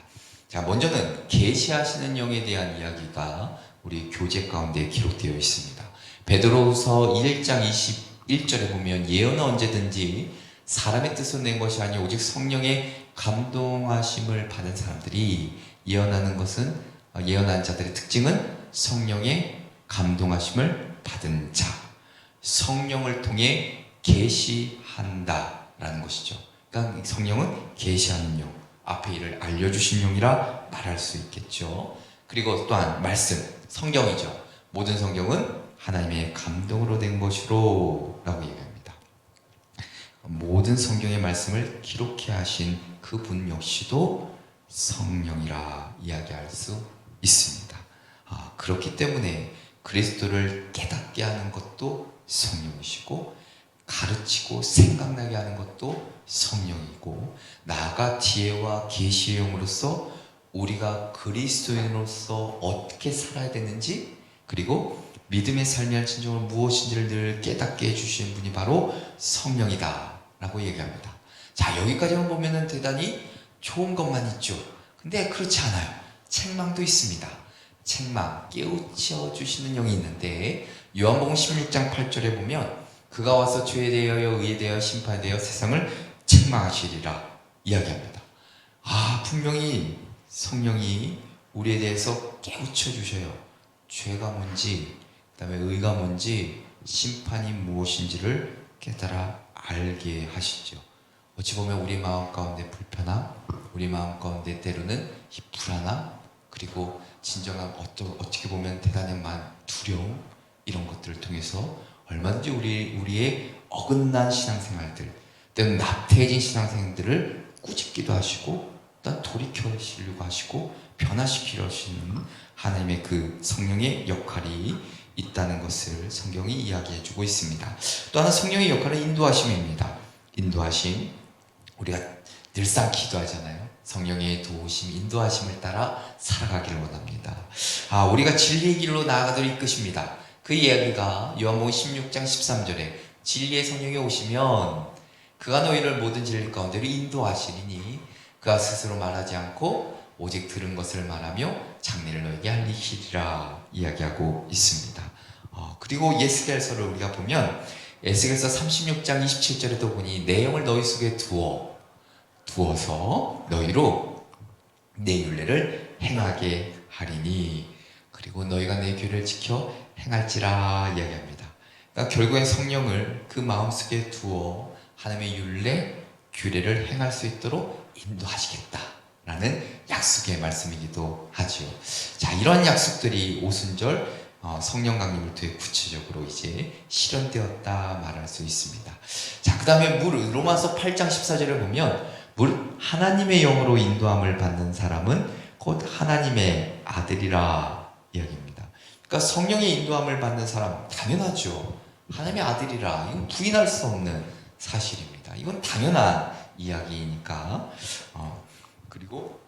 자, 먼저는 계시하시는 영에 대한 이야기가 우리 교재 가운데 기록되어 있습니다. 베드로후서 1장 21절에 보면 예언은 언제든지 사람의 뜻으로 낸 것이 아니 오직 성령의 감동하심을 받은 사람들이 예언하는 자들의 특징은 성령의 감동하심을 받은 자, 성령을 통해 계시한다라는 것이죠. 그러니까 성령은 계시하는 영, 앞에 일을 알려주신 영이라 말할 수 있겠죠. 그리고 또한 말씀, 성경이죠. 모든 성경은 하나님의 감동으로 된 것이로 라고 얘기합니다. 모든 성경의 말씀을 기록해 하신 그분 역시도 성령이라 이야기할 수 있습니다. 그렇기 때문에 그리스도를 깨닫게 하는 것도 성령이시고, 가르치고 생각나게 하는 것도 성령이고, 나아가 지혜와 계시의 영으로서 우리가 그리스도인으로서 어떻게 살아야 되는지, 그리고 믿음의 삶이 할 진정은 무엇인지를 늘 깨닫게 해주시는 분이 바로 성령이다 라고 얘기합니다. 자, 여기까지만 보면은 대단히 좋은 것만 있죠. 근데 그렇지 않아요. 책망도 있습니다. 책망, 깨우쳐 주시는 영이 있는데, 요한복음 16장 8절에 보면 그가 와서 죄에 대하여 의에 대하여 심판에 대하여 세상을 책망하시리라 이야기합니다. 분명히 성령이 우리에 대해서 깨우쳐 주셔요. 죄가 뭔지, 그 다음에 의가 뭔지, 심판이 무엇인지를 깨달아 알게 하시죠. 어찌 보면 우리 마음 가운데 불편함, 우리 마음 가운데 때로는 이 불안함, 그리고 진정한 어떻게 보면 대단한 두려움, 이런 것들을 통해서 얼마든지 우리의 어긋난 신앙생활들, 때로는 나태해진 신앙생활들을 꾸짖기도 하시고, 또 돌이켜시려고 하시고 변화시키려 하시는 하나님의 그 성령의 역할이 있다는 것을 성경이 이야기해주고 있습니다. 또 하나 성령의 역할은 인도하심입니다. 인도하심, 우리가 늘상 기도하잖아요. 성령의 도우심, 인도하심을 따라 살아가기를 원합니다. 우리가 진리의 길로 나아가도록 이끄십니다. 그 이야기가 요한복음 16장 13절에 진리의 성령이 오시면 그가 너희를 모든 진리 가운데로 인도하시리니 그가 스스로 말하지 않고 오직 들은 것을 말하며 장래를 너에게 알리시리라 이야기하고 있습니다. 그리고 예스겔서를 우리가 보면 에스겔서 36장 27절에도 보니 내 영을 너희 속에 두어서 너희로 내 율례를 행하게 하리니 그리고 너희가 내 규례를 지켜 행할지라 이야기합니다. 그러니까 결국엔 성령을 그 마음속에 두어 하나님의 율례, 규례를 행할 수 있도록 인도하시겠다라는 약속의 말씀이기도 하죠. 자, 이러한 약속들이 오순절 성령 강림을 통해 구체적으로 이제 실현되었다 말할 수 있습니다. 자, 그 다음에 로마서 8장 14절에 보면 하나님의 영으로 인도함을 받는 사람은 곧 하나님의 아들이라 이야기입니다. 그러니까 성령의 인도함을 받는 사람 당연하죠. 하나님의 아들이라 이건 부인할 수 없는 사실입니다. 이건 당연한 이야기니까. 그리고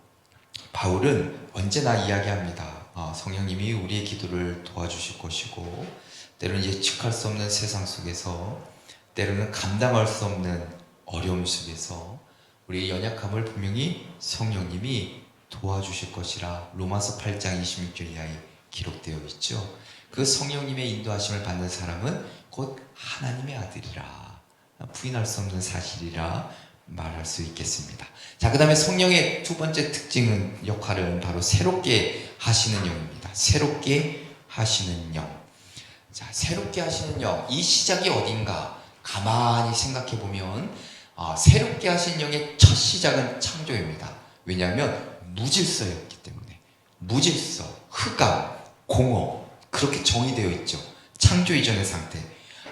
바울은 언제나 이야기합니다. 성령님이 우리의 기도를 도와주실 것이고 때로는 예측할 수 없는 세상 속에서 때로는 감당할 수 없는 어려움 속에서 우리의 연약함을 분명히 성령님이 도와주실 것이라 로마서 8장 26절 이하에 기록되어 있죠. 그 성령님의 인도하심을 받는 사람은 곧 하나님의 아들이라 부인할 수 없는 사실이라 말할 수 있겠습니다. 자, 그 다음에 성령의 두 번째 특징은 역할은 바로 새롭게 하시는 영입니다. 새롭게 하시는 영. 자, 새롭게 하시는 영. 이 시작이 어딘가 가만히 생각해 보면 새롭게 하신 영의 첫 시작은 창조입니다. 왜냐하면 무질서였기 때문에 무질서, 흑암, 공허 그렇게 정의되어 있죠. 창조 이전의 상태.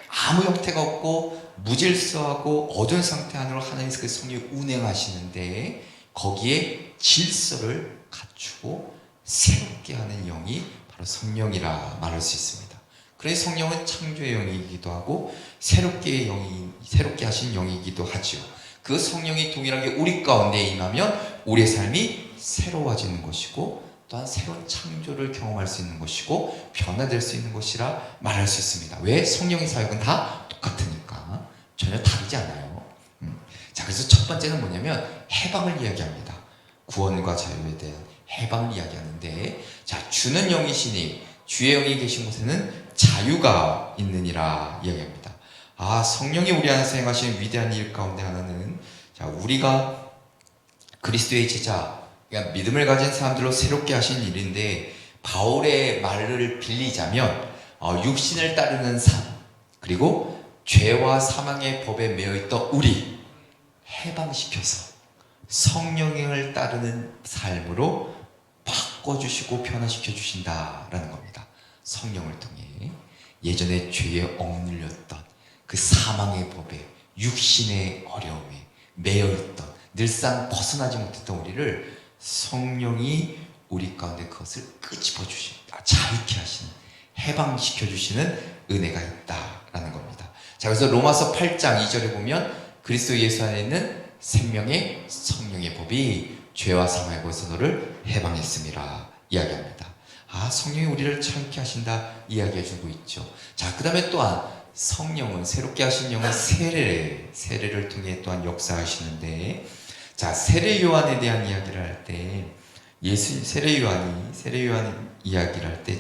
아무 형태가 없고 무질서하고 어두운 상태 안으로 하나님께서 성령이 운행하시는데 거기에 질서를 갖추고 새롭게 하는 영이 바로 성령이라 말할 수 있습니다. 그래서 성령은 창조의 영이기도 하고 새롭게 하신 영이기도 하죠. 그 성령이 동일하게 우리 가운데 임하면 우리의 삶이 새로워지는 것이고 또한 새로운 창조를 경험할 수 있는 것이고 변화될 수 있는 것이라 말할 수 있습니다. 왜? 성령의 사역은 다 똑같으니까 전혀 다르지 않아요. 자, 그래서 첫 번째는 뭐냐면 해방을 이야기합니다. 구원과 자유에 대한 해방을 이야기하는데, 자, 주는 영이시니 주의 영이 계신 곳에는 자유가 있느니라 이야기합니다. 성령이 우리 안에서 행하시는 위대한 일 가운데 하나는, 자, 우리가 그리스도의 제자, 그러니까 믿음을 가진 사람들로 새롭게 하신 일인데, 바울의 말을 빌리자면 육신을 따르는 삶, 그리고 죄와 사망의 법에 매여있던 우리 해방시켜서 성령을 따르는 삶으로 바꿔주시고 변화시켜 주신다라는 겁니다. 성령을 통해 예전에 죄에 억눌렸던 그 사망의 법에, 육신의 어려움에 매여있던, 늘상 벗어나지 못했던 우리를 성령이 우리 가운데 그것을 끄집어 주십니다. 자유케 하시는, 해방시켜 주시는 은혜가 있다라는 겁니다. 자, 그래서 로마서 8장 2절에 보면 그리스도 예수 안에 있는 생명의 성령의 법이 죄와 사망의 법에서 너를 해방했음이라 이야기합니다. 성령이 우리를 자유케 하신다 이야기해주고 있죠. 자, 그 다음에 또한 성령은, 새롭게 하신 영은 세례를 통해 또한 역사하시는데, 자, 세례 요한에 대한 이야기를 할 때 세례 요한이 이야기를 할 때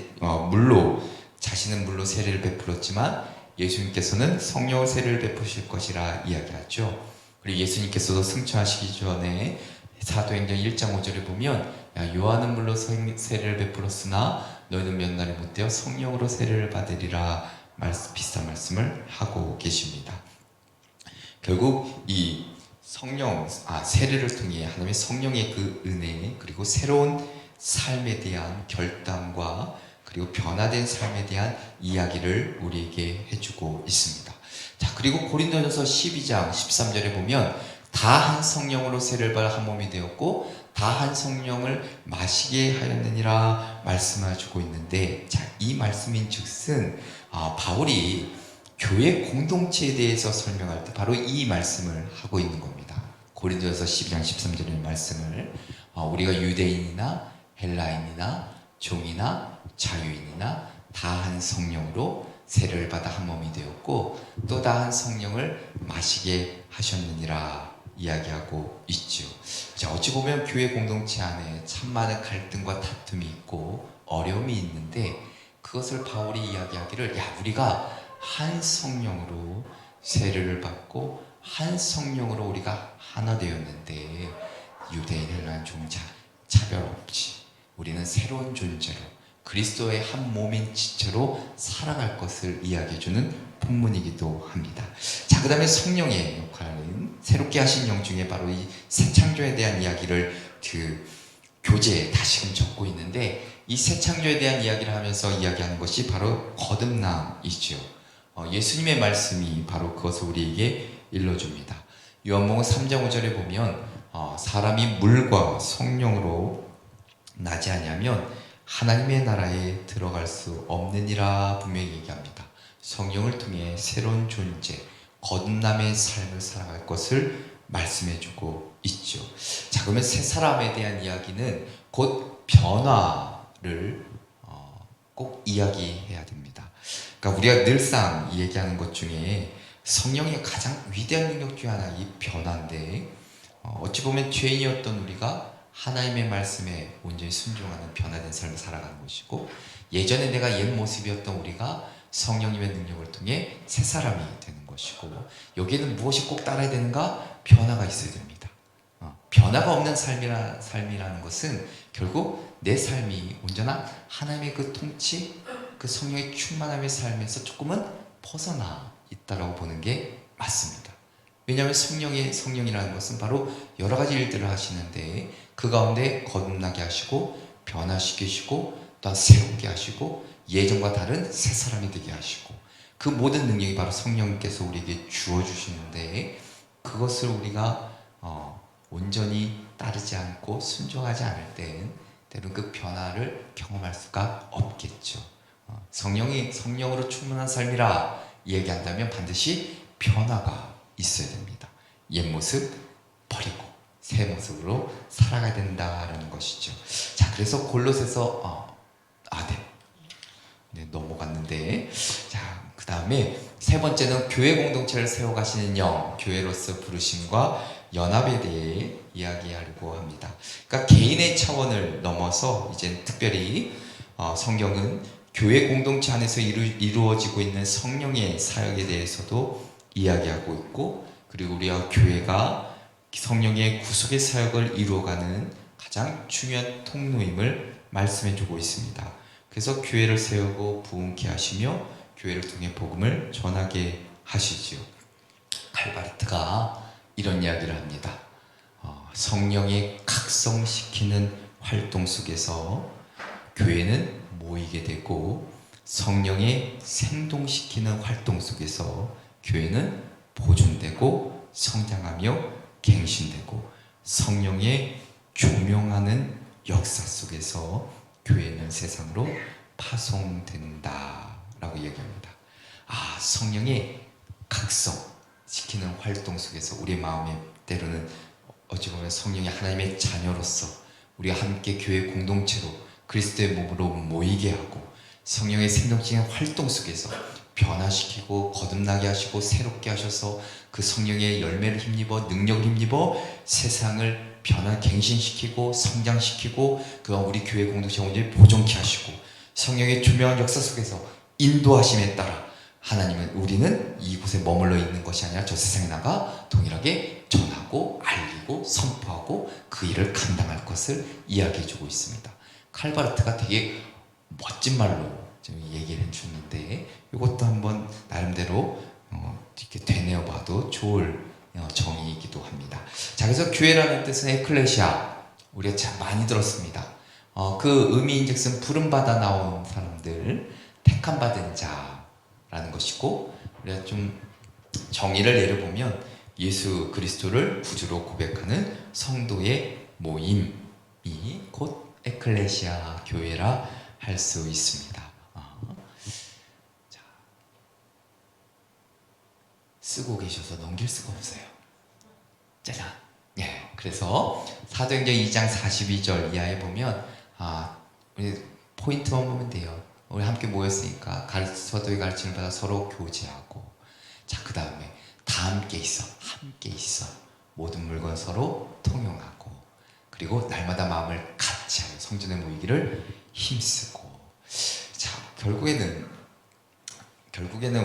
자신은 물로 세례를 베풀었지만 예수님께서는 성령을 세례를 베푸실 것이라 이야기하죠. 그리고 예수님께서도 승천하시기 전에 사도행전 1장 5절에 보면, 요한은 물로 세례를 베풀었으나 너희는 몇 날이 못되어 성령으로 세례를 받으리라 비슷한 말씀을 하고 계십니다. 결국 이 세례를 통해 하나님의 성령의 그 은혜, 그리고 새로운 삶에 대한 결단과 그리고 변화된 삶에 대한 이야기를 우리에게 해주고 있습니다. 자, 그리고 고린도전서 12장 13절에 보면 다 한 성령으로 세례를 받아 한 몸이 되었고 다 한 성령을 마시게 하였느니라 말씀해주고 있는데, 자, 이 말씀인 즉슨 바울이 교회 공동체에 대해서 설명할 때 바로 이 말씀을 하고 있는 겁니다. 고린도전서 12장 13절의 말씀을 우리가 유대인이나 헬라인이나 종이나 자유인이나 다 한 성령으로 세례를 받아 한 몸이 되었고 또 다 한 성령을 마시게 하셨느니라 이야기하고 있죠. 자, 어찌 보면 교회 공동체 안에 참 많은 갈등과 다툼이 있고 어려움이 있는데, 그것을 바울이 이야기하기를, 우리가 한 성령으로 세례를 받고 한 성령으로 우리가 하나 되었는데 유대인 헬라인 종자 차별 없이 우리는 새로운 존재로 그리스도의 한 몸인 지체로 살아갈 것을 이야기해주는 본문이기도 합니다. 자, 그 다음에 성령의 역할은 새롭게 하신 영 중에 바로 이 새 창조에 대한 이야기를 교재에 다시금 적고 있는데, 이 새 창조에 대한 이야기를 하면서 이야기하는 것이 바로 거듭남이죠. 예수님의 말씀이 바로 그것을 우리에게 일러줍니다. 요한복음 3장 5절에 보면 사람이 물과 성령으로 나지 아니하면 하나님의 나라에 들어갈 수 없느니라 분명히 얘기합니다. 성령을 통해 새로운 존재, 거듭남의 삶을 살아갈 것을 말씀해주고 있죠. 자, 그러면 새 사람에 대한 이야기는 곧 변화를 꼭 이야기해야 됩니다. 그러니까 우리가 늘상 얘기하는 것 중에 성령의 가장 위대한 능력 중 하나 이 변화인데, 어찌 보면 죄인이었던 우리가 하나님의 말씀에 온전히 순종하는 변화된 삶을 살아가는 것이고, 예전에 내가 옛 모습이었던 우리가 성령님의 능력을 통해 새 사람이 되는 것이고, 여기에는 무엇이 꼭 따라야 되는가? 변화가 있어야 됩니다. 변화가 없는 삶이라는 것은 결국 내 삶이 온전한 하나님의 그 통치, 그 성령의 충만함의 삶에서 조금은 벗어나 있다라고 보는 게 맞습니다. 왜냐하면 성령이라는 것은 바로 여러 가지 일들을 하시는데, 그 가운데 거듭나게 하시고 변화시키시고 또 새롭게 하시고 예전과 다른 새 사람이 되게 하시고, 그 모든 능력이 바로 성령께서 우리에게 주어주시는데, 그것을 우리가 온전히 따르지 않고 순종하지 않을 땐 때로는 그 변화를 경험할 수가 없겠죠. 성령으로 충만한 삶이라 얘기한다면 반드시 변화가 있어야 됩니다. 옛 모습 버리고 새 모습으로 살아가야 된다는 것이죠. 자, 그래서 골로새서 넘어갔는데, 자, 그 다음에 세 번째는 교회 공동체를 세워가시는 영, 교회로서 부르심과 연합에 대해 이야기하려고 합니다. 그러니까 개인의 차원을 넘어서 이제 특별히 성경은 교회 공동체 안에서 이루어지고 있는 성령의 사역에 대해서도 이야기하고 있고, 그리고 우리가 교회가 성령의 구속의 사역을 이루어가는 가장 중요한 통로임을 말씀해주고 있습니다. 그래서 교회를 세우고 부흥케 하시며 교회를 통해 복음을 전하게 하시지요. 칼바르트가 이런 이야기를 합니다. 성령의 각성시키는 활동 속에서 교회는 모이게 되고, 성령의 생동시키는 활동 속에서 교회는 보존되고 성장하며 갱신되고, 성령의 조명하는 역사 속에서 교회는 세상으로 파송된다라고 얘기합니다. 성령의 각성시키는 활동 속에서 우리 마음에 때로는 어찌 보면 성령이 하나님의 자녀로서 우리가 함께 교회 공동체로 그리스도의 몸으로 모이게 하고, 성령의 생동적인 활동 속에서 변화시키고 거듭나게 하시고 새롭게 하셔서 그 성령의 열매를 힘입어 능력을 힘입어 세상을 갱신시키고 성장시키고, 그 우리 교회 공동체 온전히 보존케 하시고, 성령의 조명한 역사 속에서 인도하심에 따라 우리는 이곳에 머물러 있는 것이 아니라 저 세상에 나가 동일하게 전하고 알리고 선포하고 그 일을 감당할 것을 이야기해주고 있습니다. 칼바르트가 되게 멋진 말로 좀 얘기를 해주는데, 이것도 한번 나름대로 이렇게 되뇌어봐도 좋을 정의이기도 합니다. 자, 그래서 교회라는 뜻은 에클레시아, 우리가 참 많이 들었습니다. 그 의미인즉슨 부름받아 나온 사람들, 택함 받은 자라는 것이고, 우리가 좀 정의를 내려보면 예수 그리스도를 구주로 고백하는 성도의 모임이 곧 에클레시아 교회라 할 수 있습니다. 자, 쓰고 계셔서 넘길 수가 없어요. 짜잔. 예, 그래서 사도행전 2장 42절 이하에 보면 우리 포인트만 보면 돼요. 우리 함께 모였으니까 서도의 가르침을 받아 서로 교제하고, 자, 그 다음에 다 함께 있어 모든 물건 서로 통용하고, 그리고 날마다 마음을 같이 하여 성전에 모이기를 힘쓰고. 자, 결국에는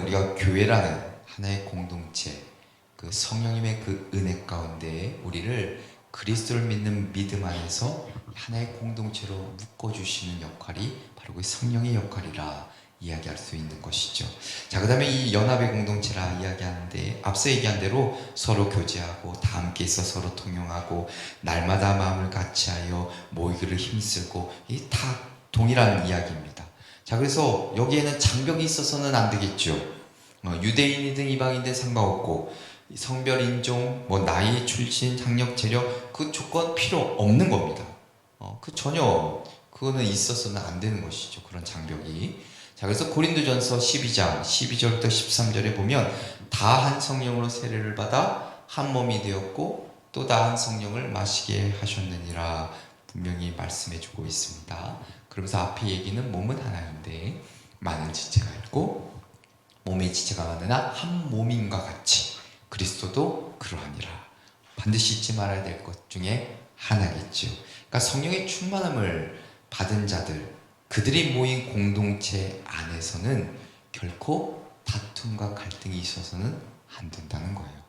우리가 교회라는 하나의 공동체, 그 성령님의 그 은혜 가운데 우리를 그리스도를 믿는 믿음 안에서 하나의 공동체로 묶어주시는 역할이 바로 그 성령의 역할이라 이야기할 수 있는 것이죠. 자, 그 다음에 이 연합의 공동체라 이야기하는데, 앞서 얘기한 대로 서로 교제하고 다 함께 있어 서로 통용하고 날마다 마음을 같이하여 모이기를 힘쓰고, 이 다 동일한 이야기입니다. 자, 그래서 여기에는 장벽이 있어서는 안 되겠죠. 유대인이든 이방인이든 상관없고, 성별, 인종, 나이, 출신, 학력, 재력, 그 조건 필요 없는 겁니다. 전혀 그거는 있어서는 안 되는 것이죠. 그런 장벽이. 자, 그래서 고린도전서 12장 12절부터 13절에 보면 다 한 성령으로 세례를 받아 한 몸이 되었고 또 다 한 성령을 마시게 하셨느니라 분명히 말씀해 주고 있습니다. 그러면서 앞에 얘기는 몸은 하나인데 많은 지체가 있고 몸의 지체가 많으나 한 몸인과 같이 그리스도도 그러하니라. 반드시 잊지 말아야 될 것 중에 하나겠죠. 그러니까 성령의 충만함을 받은 자들, 그들이 모인 공동체 안에서는 결코 다툼과 갈등이 있어서는 안 된다는 거예요.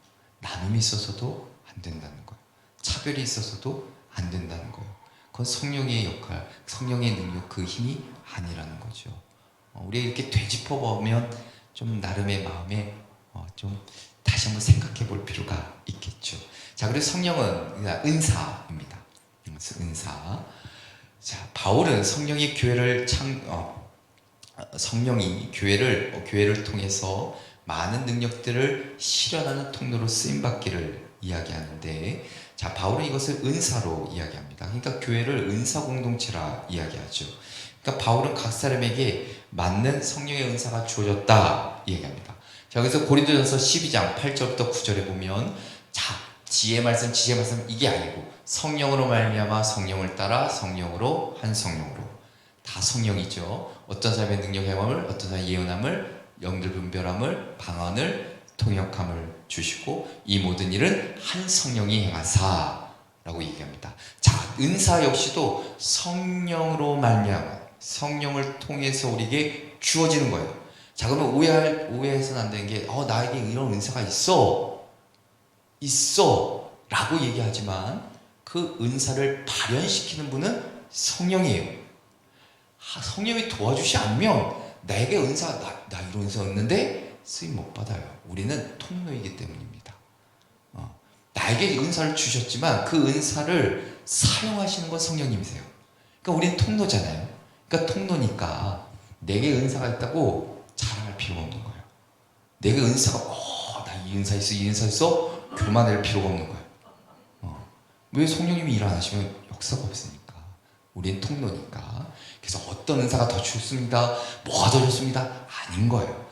나눔이 있어서도 안 된다는 거예요. 차별이 있어서도 안 된다는 거예요. 그건 성령의 역할, 성령의 능력, 그 힘이 아니라는 거죠. 우리가 이렇게 되짚어 보면 좀 나름의 마음에 좀 다시 한번 생각해 볼 필요가 있겠죠. 자, 그리고 성령은 은사입니다. 은사. 자, 바울은 성령이 교회를 통해서 많은 능력들을 실현하는 통로로 쓰임 받기를 이야기하는데, 자, 바울은 이것을 은사로 이야기합니다. 그러니까 교회를 은사 공동체라 이야기하죠. 그러니까 바울은 각 사람에게 맞는 성령의 은사가 주어졌다 이야기합니다. 자, 그래서 고린도전서 12장 8절부터 9절에 보면, 자, 지혜 말씀 이게 아니고 성령으로 말미암아 성령을 따라 성령으로 한 성령으로, 다 성령이죠. 어떤 사람의 능력 행함을, 어떤 사람의 예언함을, 영들 분별함을, 방언을, 통역함을 주시고 이 모든 일은 한 성령이 행하사라고 얘기합니다. 자, 은사 역시도 성령으로 말미암아 성령을 통해서 우리에게 주어지는 거예요. 자, 그러면 오해해서는 안 되는 게 나에게 이런 은사가 있어 라고 얘기하지만 그 은사를 발현시키는 분은 성령이에요. 성령이 도와주지 않으면 나에게 나 이런 은사 없는데 쓰임 못 받아요. 우리는 통로이기 때문입니다. 나에게 은사를 주셨지만 그 은사를 사용하시는 건 성령님이세요. 그러니까 우리는 통로잖아요. 그러니까 통로니까 내게 은사가 있다고 자랑할 필요가 없는 거예요. 내게 은사가 나 이 은사 있어 교만할 필요가 없는 거예요. 왜? 성령님이 일 안 하시면 역사가 없으니까. 우린 통로니까. 그래서 어떤 은사가 더 좋습니다, 뭐가 더 좋습니다, 아닌 거예요.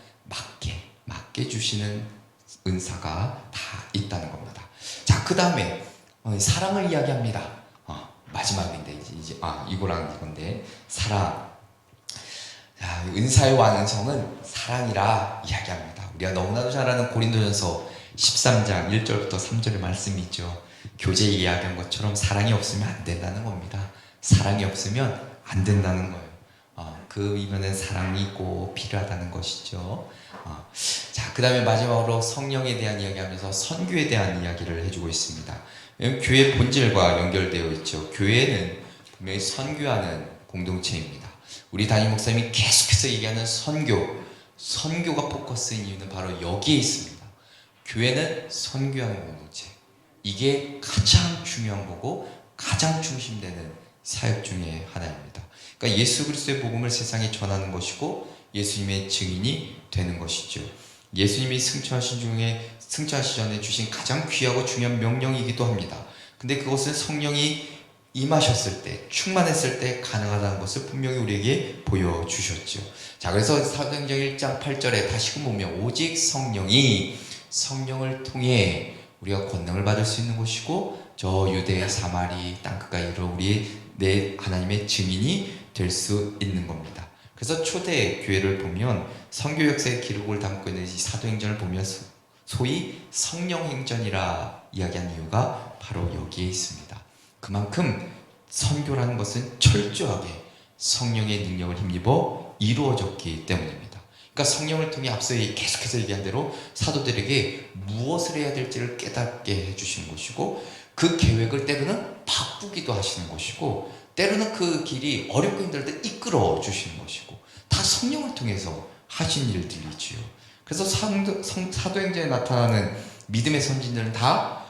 맞게 주시는 은사가 다 있다는 겁니다. 자, 그 다음에 사랑을 이야기합니다. 마지막인데 이건데 사랑. 자, 은사의 완성은 사랑이라 이야기합니다. 우리가 너무나도 잘 아는 고린도전서 13장 1절부터 3절의 말씀이 있죠. 교제에 이야기한 것처럼 사랑이 없으면 안 된다는 겁니다. 사랑이 없으면 안 된다는 거예요. 그 이면엔 사랑이 꼭 필요하다는 것이죠. 자, 그 다음에 마지막으로 성령에 대한 이야기하면서 선교에 대한 이야기를 해주고 있습니다. 교회 본질과 연결되어 있죠. 교회는 분명히 선교하는 공동체입니다. 우리 담임 목사님이 계속해서 얘기하는 선교가 포커스인 이유는 바로 여기에 있습니다. 교회는 선교하는 공동체. 이게 가장 중요한 거고 가장 중심되는 사역 중에 하나입니다. 그러니까 예수 그리스도의 복음을 세상에 전하는 것이고 예수님의 증인이 되는 것이죠. 예수님이 승천하신 전에 주신 가장 귀하고 중요한 명령이기도 합니다. 근데 그것은 성령이 임하셨을 때, 충만했을 때 가능하다는 것을 분명히 우리에게 보여주셨죠. 자, 그래서 사도행전 1장 8절에 다시금 보면 오직 성령을 통해 우리가 권능을 받을 수 있는 곳이고 저 유대 사마리 땅끝까지 이르러 내 하나님의 증인이 될 수 있는 겁니다. 그래서 초대 교회를 보면 선교 역사의 기록을 담고 있는 이 사도행전을 보면 소위 성령행전이라 이야기한 이유가 바로 여기에 있습니다. 그만큼 선교라는 것은 철저하게 성령의 능력을 힘입어 이루어졌기 때문입니다. 그러니까 성령을 통해 앞서 계속해서 얘기한 대로 사도들에게 무엇을 해야 될지를 깨닫게 해주시는 것이고 그 계획을 때로는 바꾸기도 하시는 것이고 때로는 그 길이 어렵고 힘들 때 이끌어 주시는 것이고 다 성령을 통해서 하신 일들이지요. 그래서 사도행전에 나타나는 믿음의 선진들은 다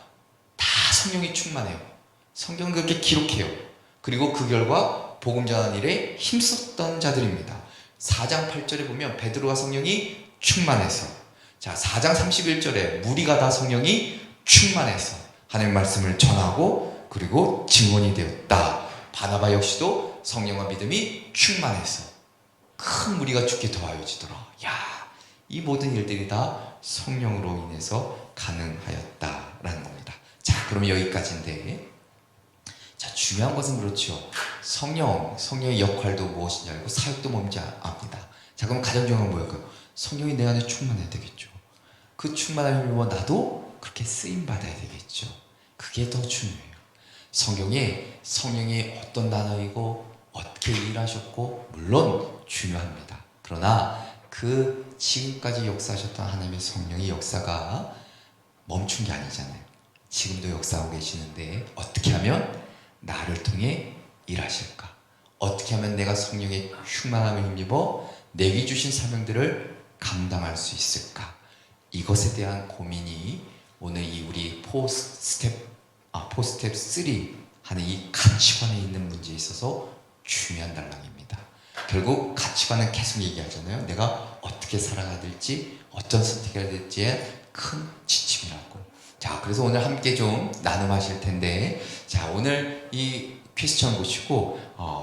성령이 충만해요. 성경은 그렇게 기록해요. 그리고 그 결과 복음 전하는 일에 힘썼던 자들입니다. 4장 8절에 보면 베드로와 성령이 충만해서, 자 4장 31절에 무리가 다 성령이 충만해서 하나님의 말씀을 전하고 그리고 증언이 되었다. 바나바 역시도 성령과 믿음이 충만해서 큰 무리가 죽게 도와주더라. 야, 이 모든 일들이 다 성령으로 인해서 가능하였다라는 겁니다. 자, 그럼 여기까지인데, 자, 중요한 것은 그렇죠. 성령의 역할도 무엇인지 알고 사역도 뭔지 압니다. 자, 그럼 가장 중요한 건 뭐일까요? 성령이 내 안에 충만해야 되겠죠. 그 충만함을 힘입어 나도 그렇게 쓰임 받아야 되겠죠. 그게 더 중요해요. 성령이 어떤 단어이고 어떻게 일하셨고 물론 중요합니다. 그러나 그 지금까지 역사하셨던 하나님의 성령의 역사가 멈춘 게 아니잖아요. 지금도 역사하고 계시는데 어떻게 하면 나를 통해 일하실까? 어떻게 하면 내가 성령의 충만함을 힘입어 내게 주신 사명들을 감당할 수 있을까? 이것에 대한 고민이 오늘 이 우리 4스텝 3 하는 이 가치관에 있는 문제에 있어서 중요한 단락입니다. 결국 가치관은 계속 얘기하잖아요. 내가 어떻게 살아가야 될지, 어떤 선택을 해야 될지에 큰 지침이라고. 자, 그래서 오늘 함께 좀 나눔하실 텐데, 자, 오늘 이 퀘스천 보시고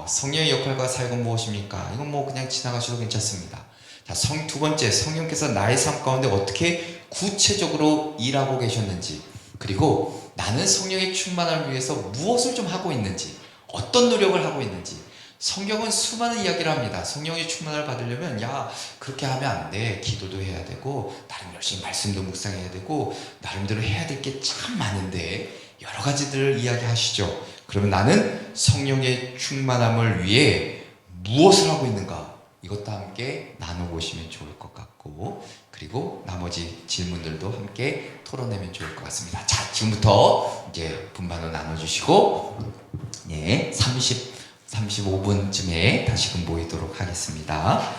성령의 역할과 사역은 무엇입니까? 이건 뭐 그냥 지나가셔도 괜찮습니다. 자, 두 번째, 성령께서 나의 삶 가운데 어떻게 구체적으로 일하고 계셨는지, 그리고 나는 성령의 충만함을 위해서 무엇을 좀 하고 있는지, 어떤 노력을 하고 있는지. 성경은 수많은 이야기를 합니다. 성령의 충만함을 받으려면 그렇게 하면 안 돼. 기도도 해야 되고 나름 열심히 말씀도 묵상해야 되고 나름대로 해야 될 게 참 많은데 여러 가지들을 이야기하시죠. 그러면 나는 성령의 충만함을 위해 무엇을 하고 있는가? 이것도 함께 나눠보시면 좋을 것 같고, 그리고 나머지 질문들도 함께 토론하면 좋을 것 같습니다. 자, 지금부터 이제 분반으로 나눠주시고 35분쯤에 다시금 모이도록 하겠습니다.